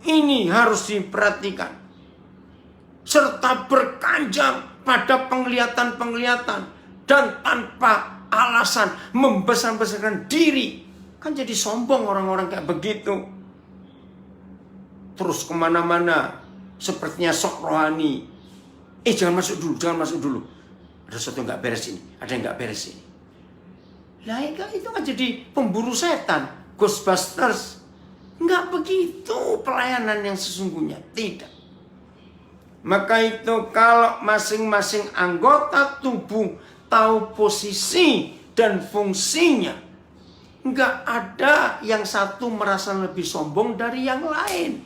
Ini harus diperhatikan. Serta berkanjang pada penglihatan-penglihatan dan tanpa alasan membesar-besarkan diri. Kan jadi sombong orang-orang kayak begitu. Terus kemana-mana sepertinya sok rohani. Jangan masuk dulu, jangan masuk dulu. Ada sesuatu yang gak beres ini, ada yang gak beres ini. Nah itu kan jadi pemburu setan, Ghostbusters. Nggak begitu pelayanan yang sesungguhnya, tidak. Maka itu kalau masing-masing anggota tubuh tahu posisi dan fungsinya, nggak ada yang satu merasa lebih sombong dari yang lain.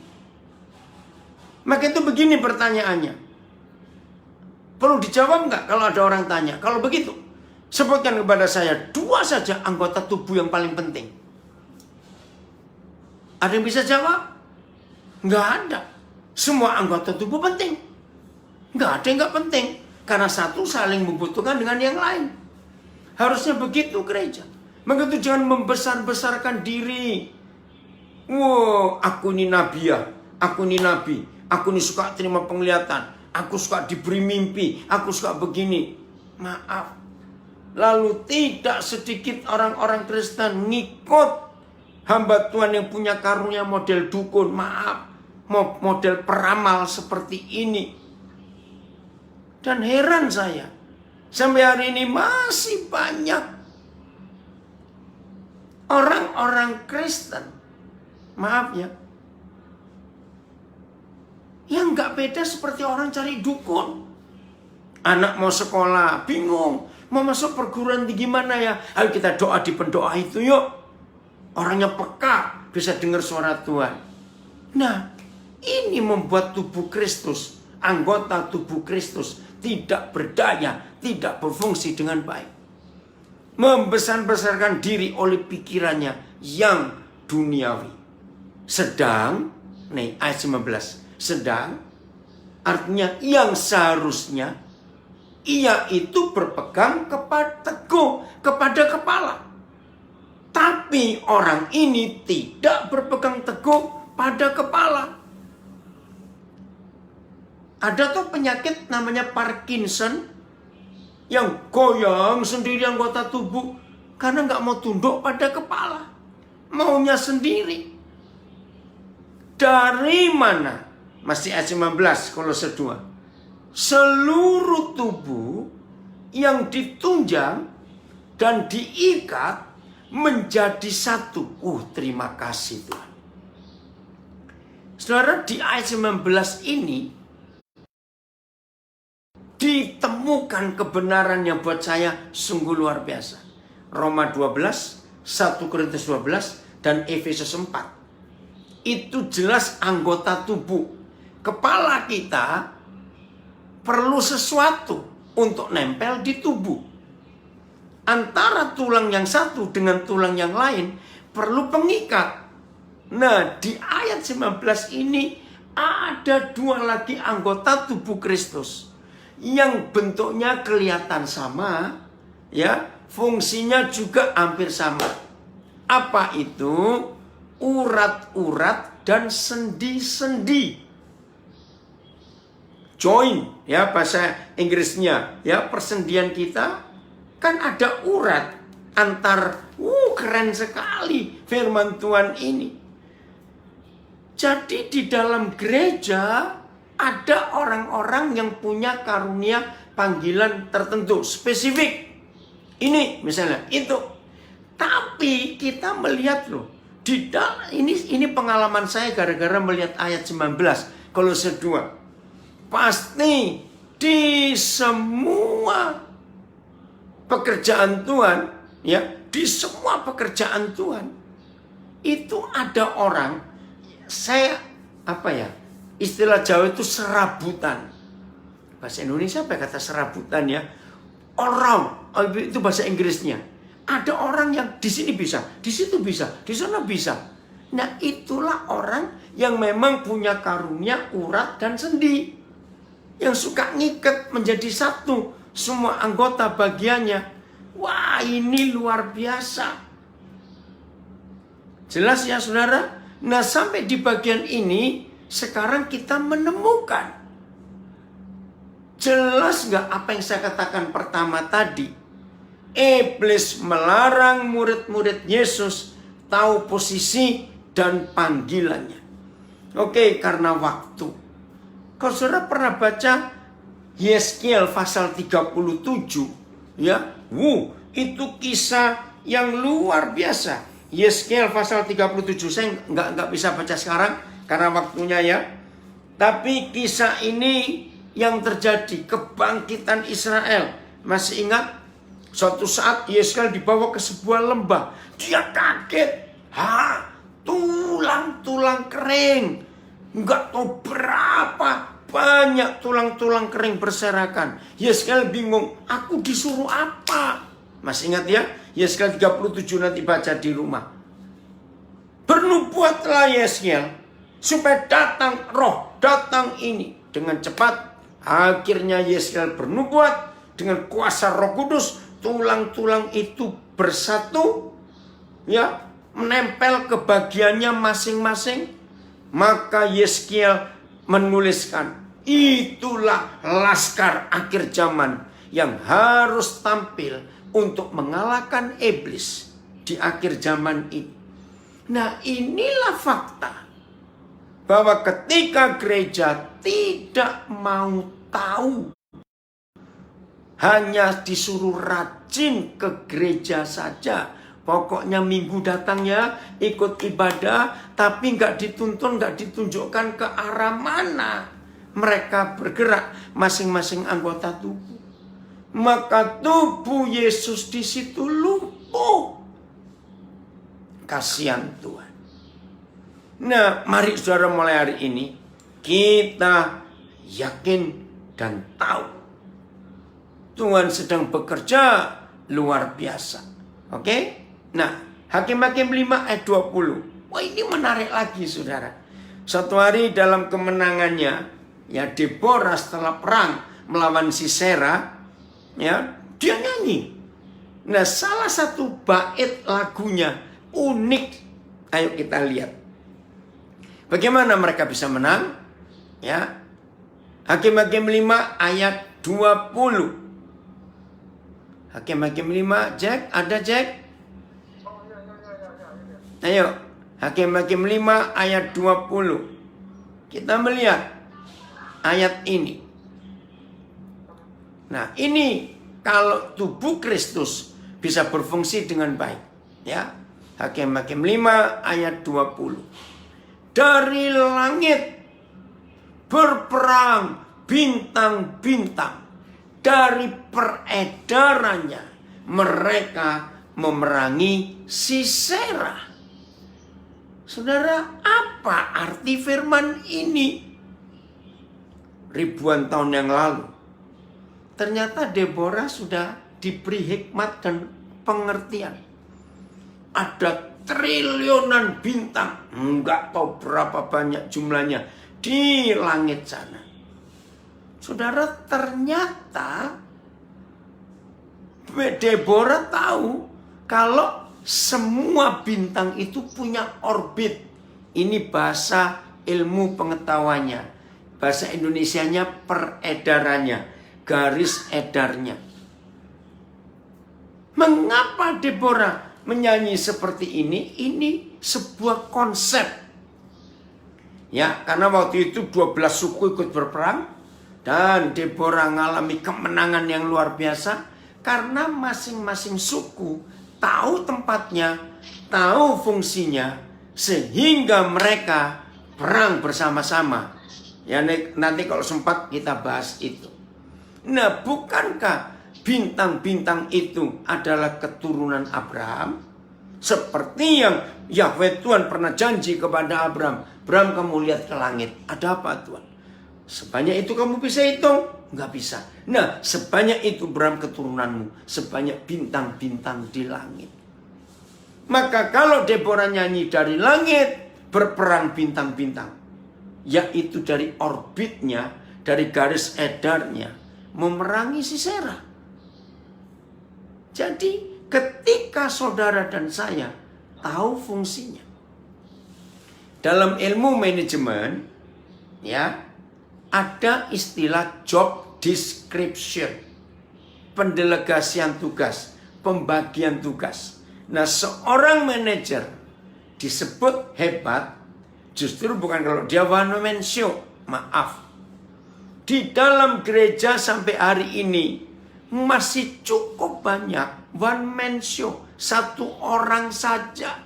Maka itu begini pertanyaannya. Perlu dijawab nggak kalau ada orang tanya? Kalau begitu, sebutkan kepada saya 2 saja anggota tubuh yang paling penting. Ada yang bisa jawab? Nggak ada. Semua anggota tubuh penting. Nggak ada yang nggak penting. Karena satu saling membutuhkan dengan yang lain. Harusnya begitu gereja. Maka itu jangan membesar-besarkan diri. Wow, aku ini nabi ya. Aku ini nabi. Aku ini suka terima penglihatan. Aku suka diberi mimpi. Aku suka begini. Maaf. Lalu tidak sedikit orang-orang Kristen ngikut hamba Tuhan yang punya karunia model dukun. Maaf. Model peramal seperti ini. Dan heran saya. Sampai hari ini masih banyak orang-orang Kristen. Maaf ya. Yang nggak beda seperti orang cari dukun. Anak mau sekolah, bingung. Mau masuk perguruan tinggi mana ya? Ayo kita doa di pendoa itu yuk. Orangnya peka, bisa dengar suara Tuhan. Nah, ini membuat tubuh Kristus, anggota tubuh Kristus, tidak berdaya, tidak berfungsi dengan baik. Membesar-besarkan diri oleh pikirannya yang duniawi. Sedang, nih ayat 19. Sedang, artinya yang seharusnya ia itu berpegang teguh kepada kepala. Tapi orang ini tidak berpegang teguh pada kepala. Ada tuh penyakit namanya Parkinson yang goyang sendiri anggota tubuh karena nggak mau tunduk pada kepala, maunya sendiri. Dari mana? Masih ayat 19 Kolose 2. Seluruh tubuh yang ditunjang dan diikat menjadi satu. Terima kasih Tuhan. Saudara, di ayat 19 ini ditemukan kebenaran yang buat saya sungguh luar biasa. Roma 12, 1 Korintus 12, dan Efesus 4. Itu jelas anggota tubuh. Kepala kita perlu sesuatu untuk nempel di tubuh. Antara tulang yang satu dengan tulang yang lain perlu pengikat. Nah, di ayat 19 ini ada 2 lagi anggota tubuh Kristus yang bentuknya kelihatan sama, ya, fungsinya juga hampir sama. Apa itu? Urat-urat dan sendi-sendi. Join, ya, bahasa Inggrisnya, ya, persendian kita kan ada urat antar. Keren sekali firman Tuhan ini. Jadi di dalam gereja ada orang-orang yang punya karunia panggilan tertentu, spesifik. Ini misalnya itu. Tapi kita melihat loh, ini pengalaman saya gara-gara melihat ayat 19 Kolose 2. Pasti di semua pekerjaan Tuhan, ya, di semua pekerjaan Tuhan itu ada orang, istilah Jawa itu serabutan. Bahasa Indonesia apa kata serabutan ya? Orang, itu bahasa Inggrisnya. Ada orang yang di sini bisa, di situ bisa, di sana bisa. Nah, itulah orang yang memang punya karunia urat dan sendi. Yang suka ngikat menjadi satu semua anggota bagiannya. Wah, ini luar biasa. Jelas ya saudara? Nah, sampai di bagian ini sekarang kita menemukan. Jelas nggak apa yang saya katakan pertama tadi? Iblis melarang murid-murid Yesus tahu posisi dan panggilannya. Oke, karena waktu. Kalau saudara pernah baca Yeskiel pasal 37, ya, itu kisah yang luar biasa. Yeskiel pasal 37, saya nggak bisa baca sekarang karena waktunya ya. Tapi kisah ini yang terjadi kebangkitan Israel. Masih ingat? Suatu saat Yeskiel dibawa ke sebuah lembah. Dia kaget. Tulang-tulang kering. Nggak tahu berapa banyak tulang-tulang kering berserakan. Yeskel bingung, aku disuruh apa? Masih ingat ya? Yeskel 37 nanti baca di rumah. Bernubuatlah Yeskel supaya datang roh, datang ini dengan cepat. Akhirnya Yeskel bernubuat dengan kuasa Roh Kudus. Tulang-tulang itu bersatu, ya, menempel ke bagiannya masing-masing. Maka Yeskel menuliskan, itulah laskar akhir zaman yang harus tampil untuk mengalahkan iblis di akhir zaman ini. Nah, inilah fakta bahwa ketika gereja tidak mau tahu, hanya disuruh rajin ke gereja saja. Pokoknya minggu datang ya, ikut ibadah, tapi nggak dituntun, nggak ditunjukkan ke arah mana mereka bergerak masing-masing anggota tubuh. Maka tubuh Yesus di situ lumpuh. Kasihan Tuhan. Nah, mari saudara mulai hari ini kita yakin dan tahu Tuhan sedang bekerja luar biasa. Oke? Nah, Hakim-Hakim 5 ayat 20. Wah, ini menarik lagi saudara. Suatu hari dalam kemenangannya, ya, Deborah setelah perang melawan Sisera, ya, dia nyanyi. Nah, salah satu bait lagunya unik. Ayo kita lihat. Bagaimana mereka bisa menang? Ya. Hakim-Hakim 5 ayat 20. Hakim-Hakim 5, Jack, ada Jack? Ayo, Hakim-Hakim 5 ayat 20. Kita melihat ayat ini. Nah, ini kalau tubuh Kristus bisa berfungsi dengan baik. Ya, Hakim-Hakim 5 ayat 20. Dari langit berperang bintang-bintang. Dari peredarannya mereka memerangi Sisera. Saudara, apa arti firman ini? Ribuan tahun yang lalu, ternyata Deborah sudah diberi hikmat dan pengertian. Ada triliunan bintang, enggak tahu berapa banyak jumlahnya di langit sana. Saudara, ternyata Deborah tahu kalau semua bintang itu punya orbit. Ini bahasa ilmu pengetahuannya. Bahasa Indonesianya peredarannya, garis edarnya. Mengapa Deborah menyanyi seperti ini? Ini sebuah konsep. Ya, karena waktu itu 12 suku ikut berperang. Dan Deborah mengalami kemenangan yang luar biasa. Karena masing-masing suku tahu tempatnya, tahu fungsinya. Sehingga mereka perang bersama-sama. Ya, nanti kalau sempat kita bahas itu. Nah, bukankah bintang-bintang itu adalah keturunan Abraham? Seperti yang Yahweh Tuhan pernah janji kepada Abraham. Abraham, kamu lihat ke langit. Ada apa Tuhan? Sebanyak itu kamu bisa hitung? Nggak bisa. Nah, sebanyak itu Abraham keturunanmu. Sebanyak bintang-bintang di langit. Maka kalau Deborah nyanyi dari langit, berperang bintang-bintang. Yaitu dari orbitnya, dari garis edarnya, memerangi Sisera. Jadi ketika saudara dan saya tahu fungsinya. Dalam ilmu manajemen, ya, ada istilah job description. Pendelegasian tugas, pembagian tugas. Nah, seorang manajer disebut hebat justru bukan kalau dia one man show. Maaf. Di dalam gereja sampai hari ini masih cukup banyak one man show. Satu orang saja.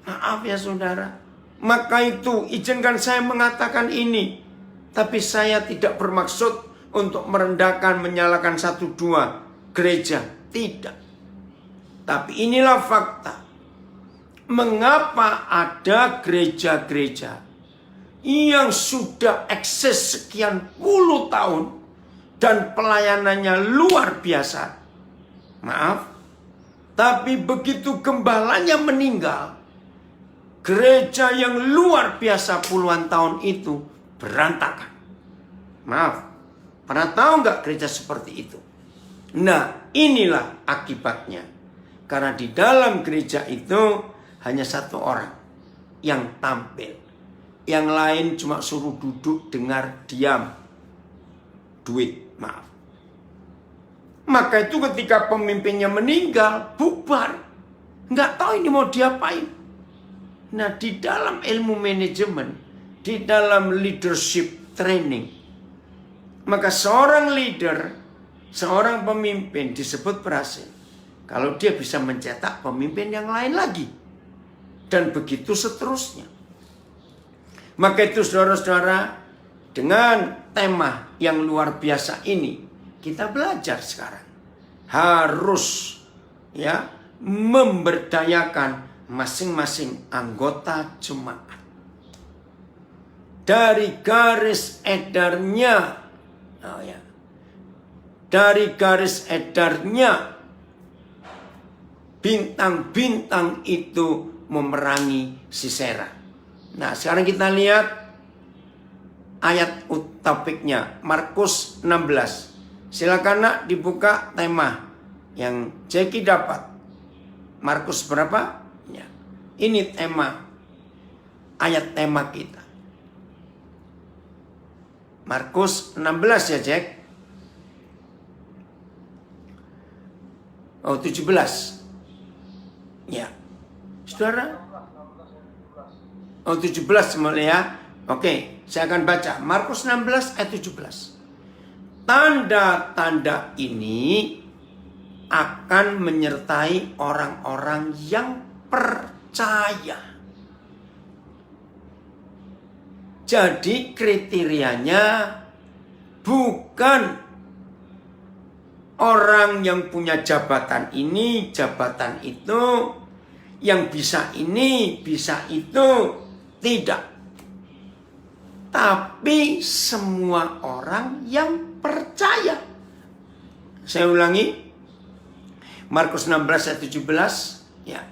Maaf ya saudara. Maka itu izinkan saya mengatakan ini. Tapi saya tidak bermaksud untuk merendahkan, menyalahkan satu dua gereja. Tidak. Tapi inilah fakta. Mengapa ada gereja-gereja yang sudah eksis sekian puluh tahun dan pelayanannya luar biasa. Maaf, tapi begitu gembalanya meninggal, gereja yang luar biasa puluhan tahun itu berantakan. Maaf, pernah tahu nggak gereja seperti itu? Nah, inilah akibatnya. Karena di dalam gereja itu hanya satu orang yang tampil. Yang lain cuma suruh duduk, dengar, diam. Duit, maaf. Maka itu ketika pemimpinnya meninggal, bubar. Nggak tahu ini mau diapain. Nah, di dalam ilmu manajemen, di dalam leadership training, maka seorang leader, seorang pemimpin disebut berhasil kalau dia bisa mencetak pemimpin yang lain lagi. Dan begitu seterusnya. Maka itu saudara-saudara, dengan tema yang luar biasa ini, kita belajar sekarang. Harus ya memberdayakan masing-masing anggota jemaat. Dari garis edarnya, dari garis edarnya, bintang-bintang itu memerangi Sisera. Nah, sekarang kita lihat ayat topiknya, Markus 16. Silakan nak dibuka tema yang Jeki dapat. Markus berapa? Ya. Ini tema, ayat tema kita. Markus 16 ya, Jack. Oh, 17. Ya. Saudara? Oh, 17 semuanya ya. Oke, saya akan baca. Markus 16 ayat 17. Tanda-tanda ini akan menyertai orang-orang yang percaya. Jadi kriterianya bukan orang yang punya jabatan ini, jabatan itu, yang bisa ini, bisa itu. Tidak. Tapi semua orang yang percaya. Saya ulangi. Markus 16 ayat 17. Ya.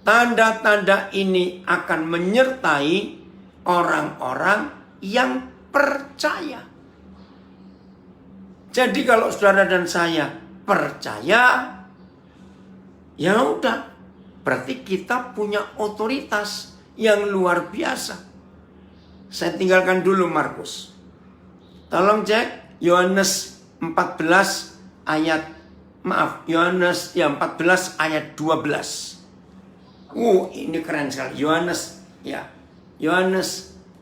Tanda-tanda ini akan menyertai orang-orang yang percaya. Jadi kalau saudara dan saya percaya, ya udah. Berarti kita punya otoritas yang luar biasa. Saya tinggalkan dulu Markus. Tolong cek Yohanes 14 ayat, Yohanes 14 ayat 12. Ini keren sekali. Yohanes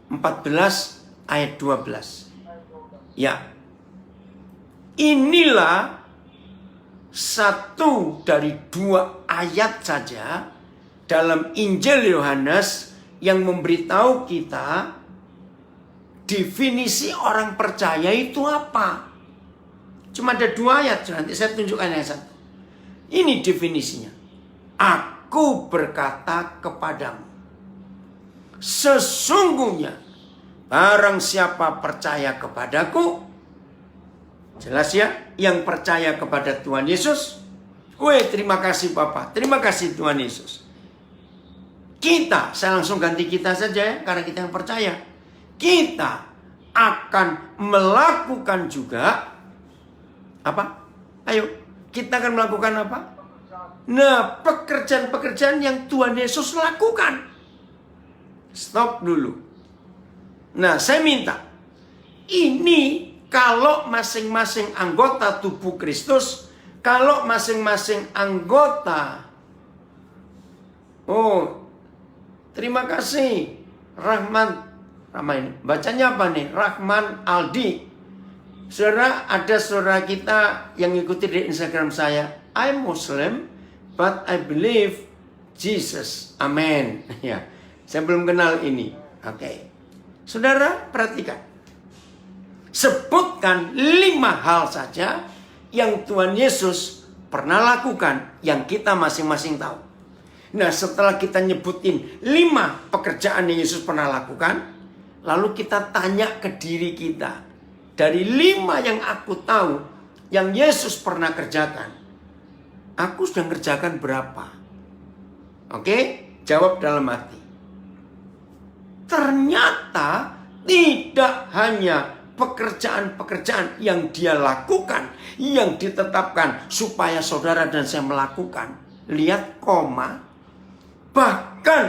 14 ayat 12. Ya. Inilah satu dari 2 ayat saja dalam Injil Yohanes yang memberitahu kita definisi orang percaya itu apa. Cuma ada 2 ayat, nanti saya tunjukkan yang satu. Ini definisinya. Aku berkata kepadamu, sesungguhnya barang siapa percaya kepadaku, jelas ya, yang percaya kepada Tuhan Yesus. Terima kasih Bapak, terima kasih Tuhan Yesus. Saya langsung ganti kita saja ya, karena kita yang percaya. Kita akan melakukan juga apa? Ayo, kita akan melakukan apa? Nah, pekerjaan-pekerjaan yang Tuhan Yesus lakukan. Stop dulu. Nah, saya minta, ini kalau masing-masing anggota tubuh Kristus, kalau masing-masing anggota, terima kasih Rahman ini bacanya apa nih? Rahman Aldi. Saudara, ada saudara kita yang ikuti di Instagram saya, I'm Muslim but I believe Jesus. Amin. Ya, saya belum kenal ini. Oke. Saudara, perhatikan. Sebutkan 5 hal saja yang Tuhan Yesus pernah lakukan yang kita masing-masing tahu. Nah, setelah kita nyebutin 5 pekerjaan yang Yesus pernah lakukan, Lalu kita tanya ke diri kita. Dari 5 yang aku tahu, yang Yesus pernah kerjakan, aku sudah kerjakan berapa? Oke? Jawab dalam hati. Ternyata tidak hanya pekerjaan-pekerjaan yang dia lakukan, yang ditetapkan supaya saudara dan saya melakukan. Lihat koma. Bahkan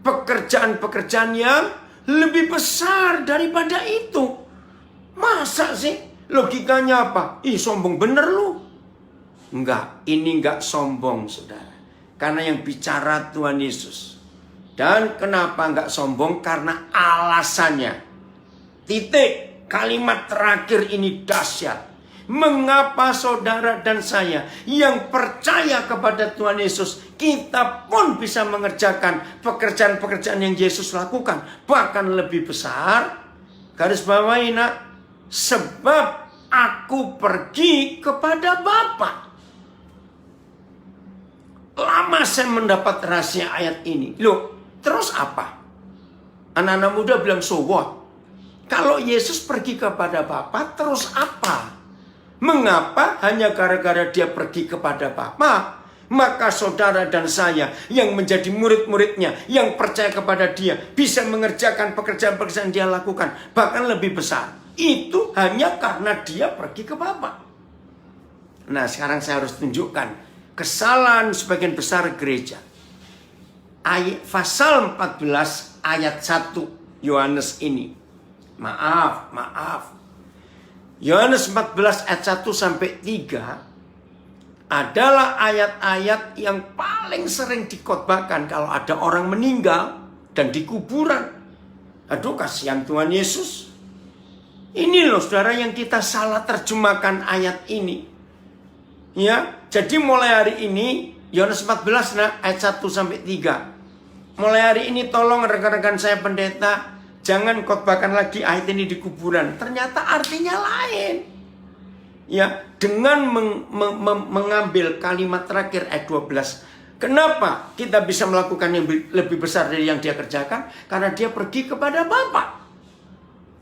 pekerjaan-pekerjaan yang lebih besar daripada itu. Masa sih? Logikanya apa? Ih, sombong bener lu. Enggak, ini enggak sombong, saudara. Karena yang bicara Tuhan Yesus. Dan kenapa enggak sombong? Karena alasannya. Titik. Kalimat terakhir ini dahsyat. Mengapa saudara dan saya yang percaya kepada Tuhan Yesus, kita pun bisa mengerjakan pekerjaan-pekerjaan yang Yesus lakukan, bahkan lebih besar? Garis bawahi, nak. Sebab aku pergi kepada Bapa. Lama saya mendapat rahasia ayat ini. Loh, terus apa? Anak-anak muda bilang, so what? Kalau Yesus pergi kepada Bapa, terus apa? Mengapa hanya gara-gara dia pergi kepada Bapa, maka saudara dan saya yang menjadi murid-muridnya, yang percaya kepada dia, bisa mengerjakan pekerjaan-pekerjaan dia lakukan, bahkan lebih besar. Itu hanya karena dia pergi ke Bapa. Nah, sekarang saya harus tunjukkan kesalahan sebagian besar gereja. Pasal 14 ayat 1 Yohanes ini. Maaf. Yohanes 14 ayat 1 sampai 3 adalah ayat-ayat yang paling sering dikhotbahkan kalau ada orang meninggal dan di kuburan. Aduh, kasihan Tuhan Yesus. Ini loh saudara yang kita salah terjemahkan ayat ini. Ya, jadi mulai hari ini Yohanes 14 ayat 1 sampai 3. Mulai hari ini tolong rekan-rekan saya pendeta, jangan khotbahkan lagi ayat ini di kuburan. Ternyata artinya lain. Ya, dengan mengambil kalimat terakhir ayat 12. Kenapa kita bisa melakukan yang lebih besar dari yang dia kerjakan? Karena dia pergi kepada Bapa.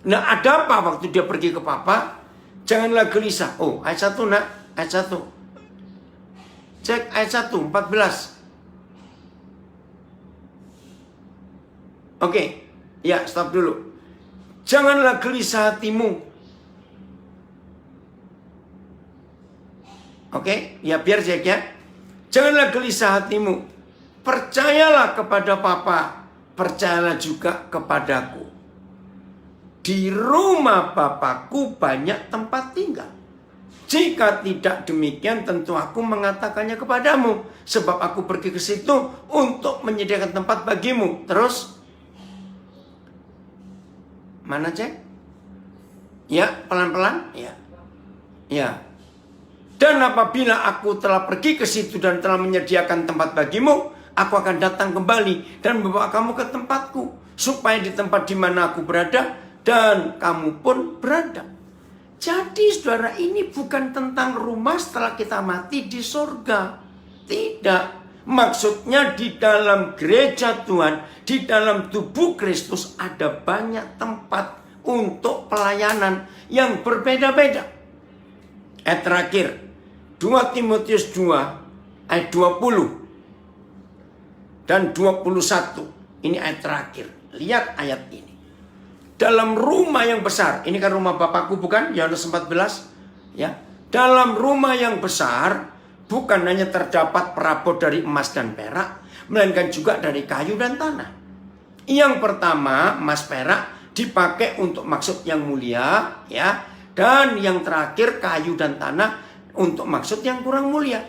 Nah, ada apa waktu dia pergi ke Bapa? Janganlah gelisah. Oh, ayat 1 nak, ayat 1. Cek ayat 1, 14. Oke. Ya, stop dulu. Janganlah gelisah hatimu. Oke, ya biar cek ya. Janganlah gelisah hatimu. Percayalah kepada Bapa. Percayalah juga kepadaku. Di rumah Bapakku banyak tempat tinggal. Jika tidak demikian, tentu aku mengatakannya kepadamu. Sebab aku pergi ke situ untuk menyediakan tempat bagimu. Terus, mana cek? Ya, pelan-pelan. Ya. Dan apabila aku telah pergi ke situ dan telah menyediakan tempat bagimu, aku akan datang kembali dan membawa kamu ke tempatku, supaya di tempat di mana aku berada dan kamu pun berada. Jadi saudara, ini bukan tentang rumah setelah kita mati di surga. Tidak. Maksudnya di dalam gereja Tuhan, di dalam tubuh Kristus ada banyak tempat untuk pelayanan yang berbeda-beda. Ayat terakhir, 2 Timotius 2 ayat 20 dan 21. Ini ayat terakhir. Lihat ayat ini. Dalam rumah yang besar, ini kan rumah Bapakku bukan? Yohanes 14. Ya. Dalam rumah yang besar bukan hanya terdapat perabot dari emas dan perak, melainkan juga dari kayu dan tanah. Yang pertama, emas perak dipakai untuk maksud yang mulia, ya. Dan yang terakhir, kayu dan tanah untuk maksud yang kurang mulia.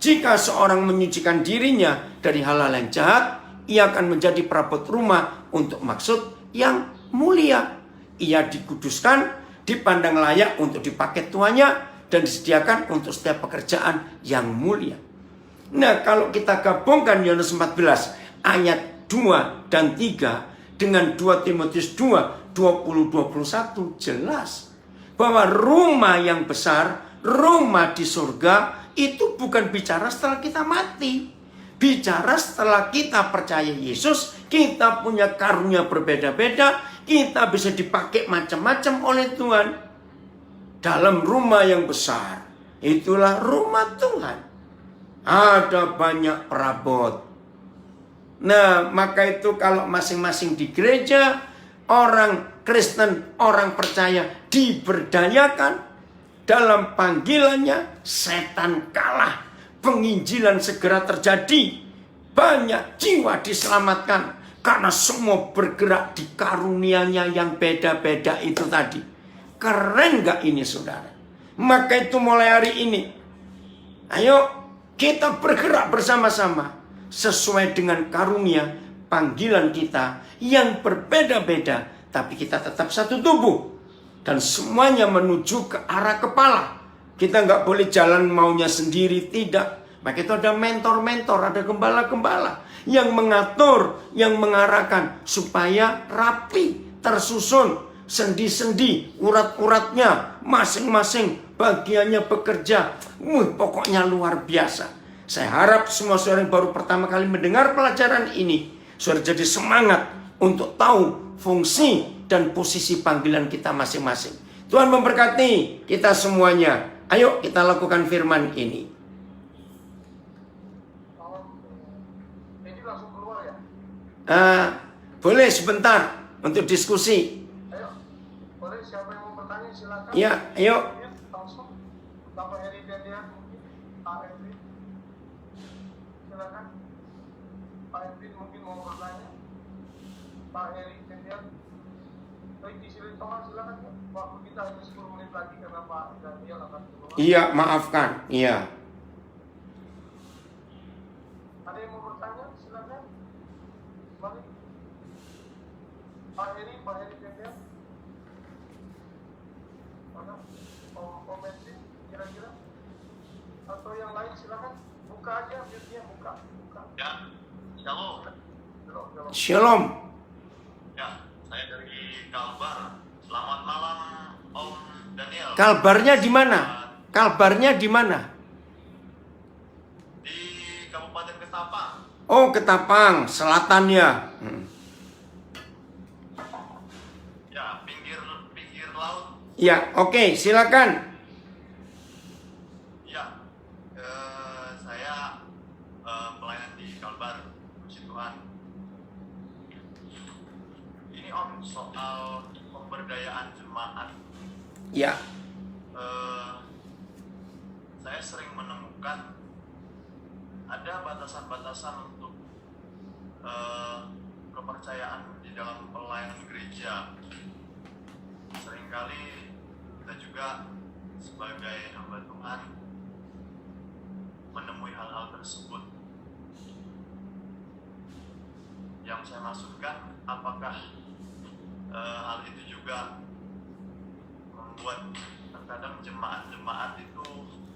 Jika seorang menyucikan dirinya dari hal-hal yang jahat, ia akan menjadi perabot rumah untuk maksud yang mulia. Ia dikuduskan, dipandang layak untuk dipakai tuannya, dan disediakan untuk setiap pekerjaan yang mulia. Nah, kalau kita gabungkan Yohanes 14 ayat 2 dan 3 dengan 2 Timotius 2 20-21, jelas bahwa rumah yang besar, rumah di surga, itu bukan bicara setelah kita mati. Bicara setelah kita percaya Yesus, kita punya karunia berbeda-beda Kita bisa dipakai macam-macam oleh Tuhan. Dalam rumah yang besar, itulah rumah Tuhan. Ada banyak perabot. Nah, maka itu kalau masing-masing di gereja, orang Kristen, orang percaya diberdayakan dalam panggilannya, setan kalah. Penginjilan segera terjadi. Banyak jiwa diselamatkan. Karena semua bergerak di karunia-Nya yang beda-beda itu tadi. Keren gak ini saudara? Maka itu mulai hari ini, ayo kita bergerak bersama-sama. Sesuai dengan karunia panggilan kita yang berbeda-beda. Tapi kita tetap satu tubuh. Dan semuanya menuju ke arah kepala. Kita nggak boleh jalan maunya sendiri, tidak. Maka itu ada mentor-mentor, ada gembala-gembala yang mengatur, yang mengarahkan supaya rapi, tersusun, sendi-sendi, urat-uratnya, masing-masing bagiannya bekerja. Pokoknya luar biasa. Saya harap semua saudara yang baru pertama kali mendengar pelajaran ini, saudara jadi semangat untuk tahu fungsi dan posisi panggilan kita masing-masing. Tuhan memberkati kita semuanya. Ayo kita lakukan firman ini. Ini langsung keluar ya? Boleh sebentar untuk diskusi. Ayo, boleh siapa yang mau bertanya silakan. Ya, ayo. Langsung. Bapak Heri Dendian mungkin, Pak Edwin. Silakan. Pak Edwin mungkin mau bertanya. Pak Heri Dendian. Baik, di sini Thomas silakan ya. Waktu kita hanya 10 menit lagi karena Pak Daniel akan keluar. Iya, maafkan. Iya. Ada yang mau bertanya silakan. Mari. Pak Heri Dendian. Mana? Om Edwin kira-kira? Atau yang lain silakan. Buka aja mute-nya, buka. Ya, shalom. Shalom. Ya, saya dari Kalbar. Selamat malam, Om Daniel. Kalbarnya di mana? Kalbarnya di mana? Di Kabupaten Ketapang. Oh, Ketapang, selatan ya. Ya, pinggir laut. Ya, oke, silakan. Ya, saya pelayan di Kalbar, Puji Tuhan. Ini Om soal pemberdayaan jemaat. Ya, Saya sering menemukan ada batasan-batasan untuk kepercayaan di dalam pelayanan gereja. Seringkali kita juga sebagai hamba Tuhan menemui hal-hal tersebut. Yang saya maksudkan, apakah hal itu juga membuat terkadang jemaat-jemaat itu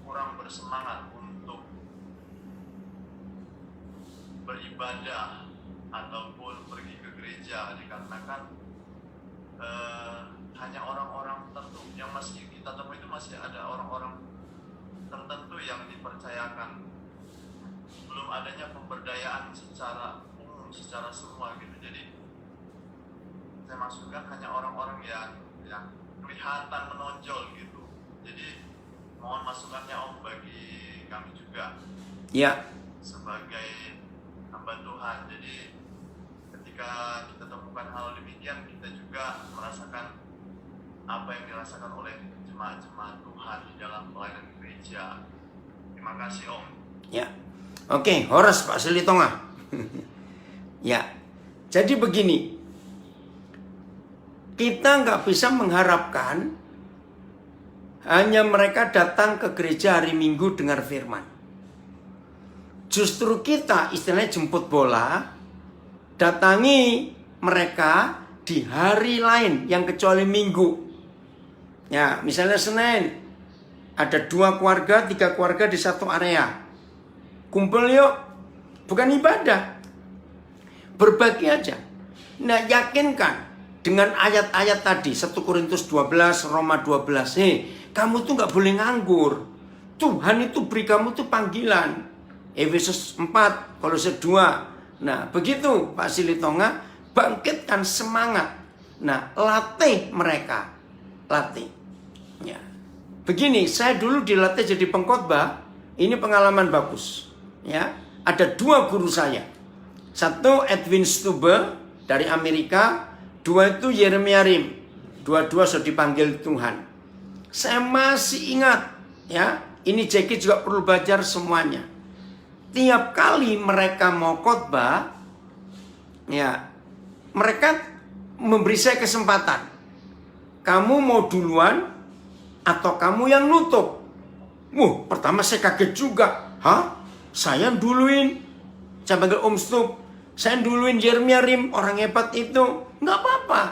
kurang bersemangat untuk beribadah ataupun pergi ke gereja, dikarenakan hanya orang-orang tertentu yang masih kita temui, itu masih ada orang-orang tertentu yang dipercayakan, belum adanya pemberdayaan secara umum, secara semua gitu. Jadi saya maksudkan hanya orang-orang yang kelihatan menonjol gitu. Jadi mohon masukannya Om bagi kami juga. ya, Sebagai hamba Tuhan. Jadi ketika kita temukan hal demikian, kita juga merasakan apa yang dirasakan oleh jemaat-jemaat Tuhan di dalam pelayanan gereja. Terima kasih Om. ya. Oke, Horas Pak Selitonga. Ya, jadi begini. Kita nggak bisa mengharapkan hanya mereka datang ke gereja hari Minggu dengar firman. Justru kita istilahnya jemput bola, datangi mereka di hari lain yang kecuali Minggu. Ya, misalnya Senin, ada 2 keluarga, 3 keluarga di satu area. Kumpul yuk, bukan ibadah, berbagi aja. Nah, yakinkan dengan ayat-ayat tadi, 1 Korintus 12, Roma 12. Kamu tuh gak boleh nganggur. Tuhan itu beri kamu tuh panggilan. Efesus 4, Kolose 2. Nah, begitu Pak Silitonga, bangkitkan semangat. Nah, latih mereka. Latih. Ya. Begini, saya dulu dilatih jadi pengkhotbah. Ini pengalaman bagus. Ya, ada 2 guru saya. Satu Edwin Stube dari Amerika, 2 itu Yeremia Rim. Dua-dua sudah dipanggil Tuhan. Saya masih ingat, ya. Ini Jackie juga perlu belajar semuanya. Tiap kali mereka mau khotbah, ya, mereka memberi saya kesempatan. Kamu mau duluan atau kamu yang nutup? Pertama saya kaget juga. Hah? Saya duluin. Saya panggil Om Stup. Saya duluin Yeremia Rim, orang hebat itu. Nggak apa-apa.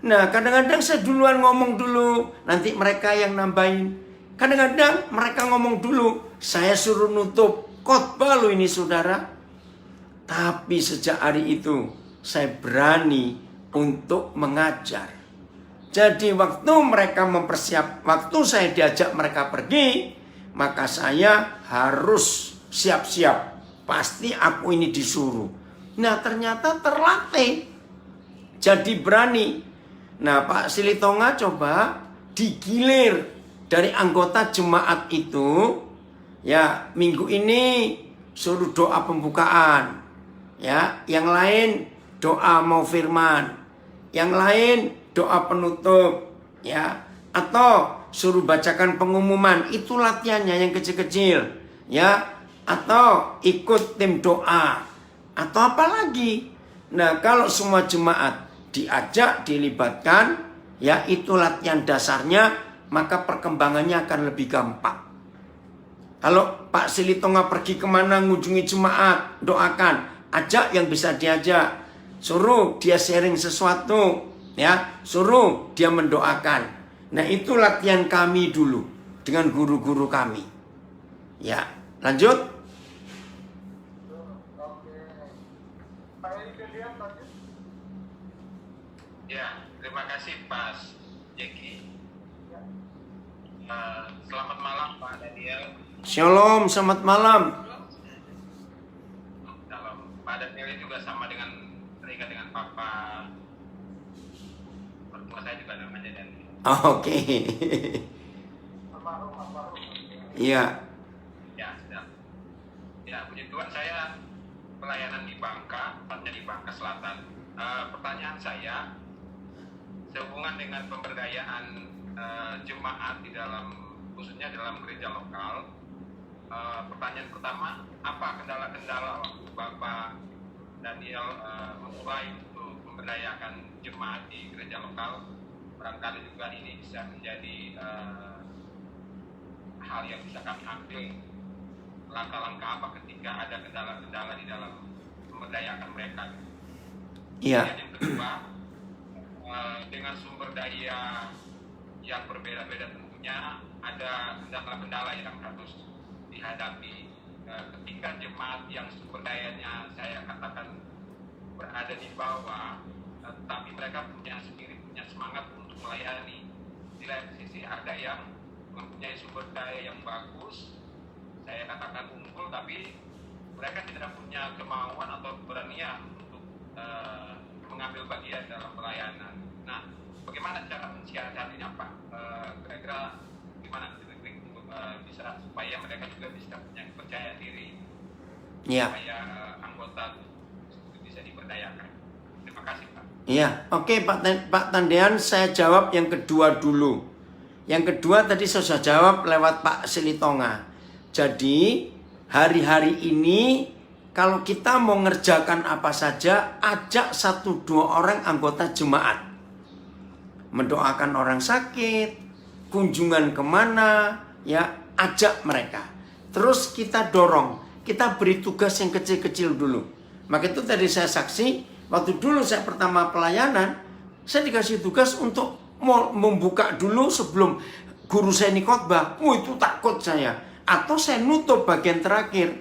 Nah, kadang-kadang saya duluan ngomong dulu. Nanti mereka yang nambahin. Kadang-kadang mereka ngomong dulu. Saya suruh nutup. Khotbah lo ini saudara. Tapi sejak hari itu saya berani untuk mengajar. Jadi waktu mereka waktu saya diajak mereka pergi, maka saya harus siap-siap. Pasti aku ini disuruh. Nah, ternyata terlatih. Jadi berani. Nah, Pak Silitonga coba digilir dari anggota jemaat itu. Ya, minggu ini suruh doa pembukaan. Ya, yang lain doa mau firman. Yang lain doa penutup. Ya, atau suruh bacakan pengumuman. Itu latihannya yang kecil-kecil. Ya, atau ikut tim doa. Atau apa lagi. Nah, kalau semua jemaat diajak, dilibatkan, ya itu latihan dasarnya, maka perkembangannya akan lebih gampang. Kalau Pak Silitonga pergi kemana ngunjungi jemaat, doakan, ajak yang bisa diajak, suruh dia sharing sesuatu, ya, suruh dia mendoakan. Nah, itu latihan kami dulu dengan guru-guru kami. Ya, lanjut. Pak Eri Ferdian, lanjut. Ya, terima kasih Pak Jeki. Selamat malam Pak Daniel. Shalom, selamat malam. Salam. Pak Daniel juga sama dengan terikat dengan Papa. Mertua saya juga namanya Daniel. Oke. Almarhum. Iya. Ya, sudah. Ya, puji Tuhan, saya pelayanan di Bangka, tepatnya di Bangka Selatan. Pertanyaan saya sehubungan dengan pemberdayaan jemaat di dalam, khususnya dalam gereja lokal. Pertanyaan pertama, apa kendala-kendala waktu Bapak Daniel memulai untuk memberdayakan jemaat di gereja lokal? Barangkali juga ini bisa menjadi hal yang bisa kami ambil. Langkah-langkah apa ketika ada kendala-kendala di dalam memberdayakan mereka? Iya. Yang kedua, dengan sumber daya yang berbeda-beda tentunya ada kendala-kendala yang harus dihadapi ketika jemaat yang sumber dayanya saya katakan berada di bawah, tapi mereka punya semangat untuk melayani. Di lain sisi ada yang mempunyai sumber daya yang bagus, saya katakan unggul, tapi mereka tidak punya kemauan atau keberanian untuk mengambil bagian dalam pelayanan. Nah, bagaimana cara mensiasatinya Pak? Kira-kira gimana trik-trik untuk bisa supaya mereka juga bisa punya percaya diri, supaya anggota bisa diberdayakan. Terima kasih Pak. Iya, oke Pak Tandean, saya jawab yang kedua dulu. Yang kedua tadi saya sudah jawab lewat Pak Silitonga. Jadi hari-hari ini kalau kita mau ngerjakan apa saja, ajak 1-2 orang anggota jemaat. Mendoakan orang sakit, kunjungan kemana, ya ajak mereka. Terus kita dorong, kita beri tugas yang kecil-kecil dulu. Maka itu tadi saya saksi, waktu dulu saya pertama pelayanan, saya dikasih tugas untuk mau membuka dulu sebelum guru saya ini khotbah. Itu takut saya. Atau saya nutup bagian terakhir.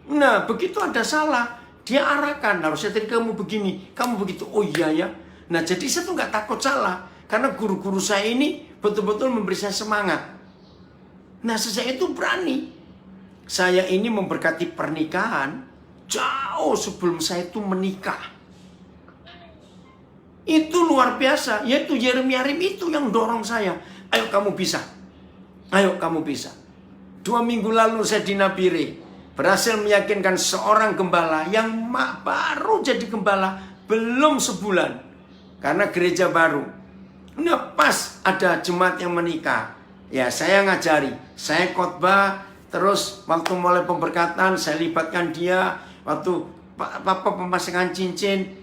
Nah, begitu ada salah, dia arahkan, harusnya tadi kamu begini, kamu begitu. Oh iya ya. Nah, jadi saya tuh nggak takut salah. Karena guru-guru saya ini betul-betul memberi saya semangat. Nah, saya itu berani. Saya ini memberkati pernikahan jauh sebelum saya itu menikah. Itu luar biasa. Yaitu Yeremia itu yang dorong saya. Ayo kamu bisa. Ayo kamu bisa. 2 minggu lalu saya di Nabire. Berhasil meyakinkan seorang gembala yang baru jadi gembala. Belum sebulan. Karena gereja baru. Nah pas ada jemaat yang menikah. Ya saya ngajari. Saya khotbah. Terus waktu mulai pemberkatan saya libatkan dia. Waktu pemasangan cincin.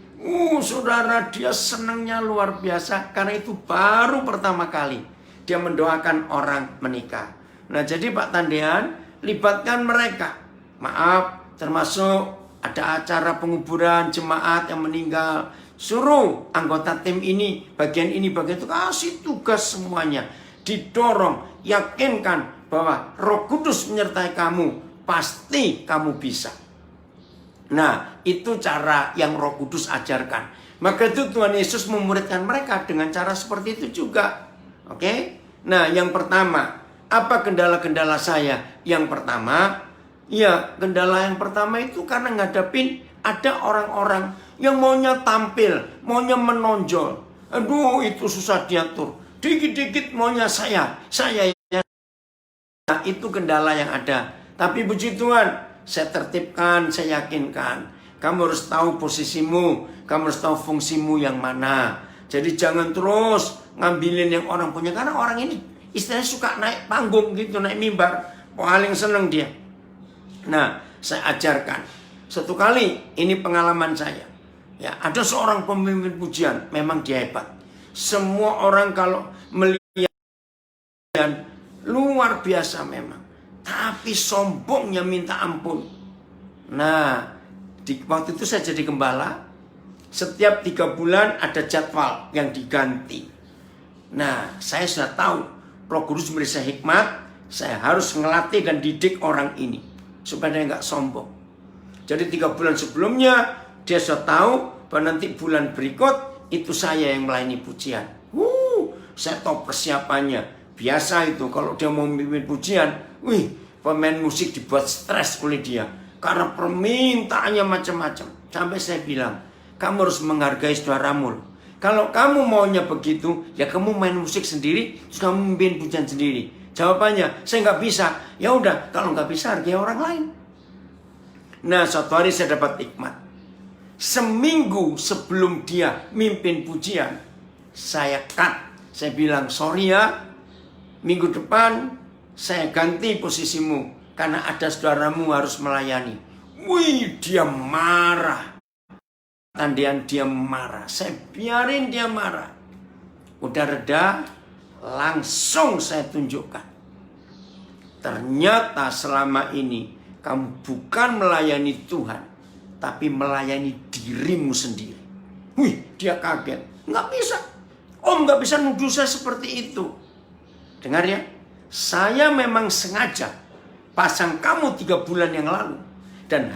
Saudara, dia senangnya luar biasa. Karena itu baru pertama kali dia mendoakan orang menikah. Nah jadi Pak Tandean, libatkan mereka. Maaf, termasuk ada acara penguburan jemaat yang meninggal. Suruh anggota tim ini, bagian itu. Kasih tugas semuanya. Didorong, yakinkan bahwa Roh Kudus menyertai kamu. Pasti kamu bisa. Nah, itu cara yang Roh Kudus ajarkan. Maka itu Tuhan Yesus memuridkan mereka dengan cara seperti itu juga. Oke? Nah, yang pertama, apa kendala-kendala saya? Yang pertama, ya, kendala yang pertama itu karena ngadapin ada orang-orang yang maunya tampil, maunya menonjol. Aduh, itu susah diatur. Dikit-dikit maunya saya ya. Nah, itu kendala yang ada. Tapi puji Tuhan, saya tertibkan, saya yakinkan. Kamu harus tahu posisimu. Kamu harus tahu fungsimu yang mana. Jadi jangan terus ngambilin yang orang punya. Karena orang ini istilahnya suka naik panggung gitu, naik mimbar. Paling seneng dia. Nah, saya ajarkan. Satu kali, ini pengalaman saya. Ya, ada seorang pemimpin pujian. Memang dia hebat. Semua orang kalau melihat luar biasa memang. Tapi sombongnya minta ampun. Nah, waktu itu saya jadi gembala. Setiap 3 bulan ada jadwal yang diganti. Nah, saya sudah tahu. Roh Kudus memberi saya hikmat. Saya harus ngelatih dan didik orang ini. Supaya dia nggak sombong. Jadi 3 bulan sebelumnya, dia sudah tahu bahwa nanti bulan berikut, itu saya yang melayani pujian. Saya tahu persiapannya. Biasa itu kalau dia mau memimpin pujian, pemain musik dibuat stres oleh dia. Karena permintaannya macam-macam. Sampai saya bilang, kamu harus menghargai saudaramu. Kalau kamu maunya begitu, ya kamu main musik sendiri, terus kamu memimpin pujian sendiri. Jawabannya, saya nggak bisa. Ya udah, kalau nggak bisa hargai orang lain. Nah, suatu hari saya dapat hikmat. Seminggu sebelum dia mimpin pujian, saya cut. Saya bilang, sorry ya, minggu depan saya ganti posisimu. Karena ada saudaramu harus melayani. Dia marah. Tandean dia marah. Saya biarin dia marah. Udah reda, langsung saya tunjukkan. Ternyata selama ini kamu bukan melayani Tuhan, tapi melayani dirimu sendiri. Dia kaget. Nggak bisa. Om nggak bisa nuduh saya seperti itu. Dengar ya, saya memang sengaja pasang kamu 3 bulan yang lalu. Dan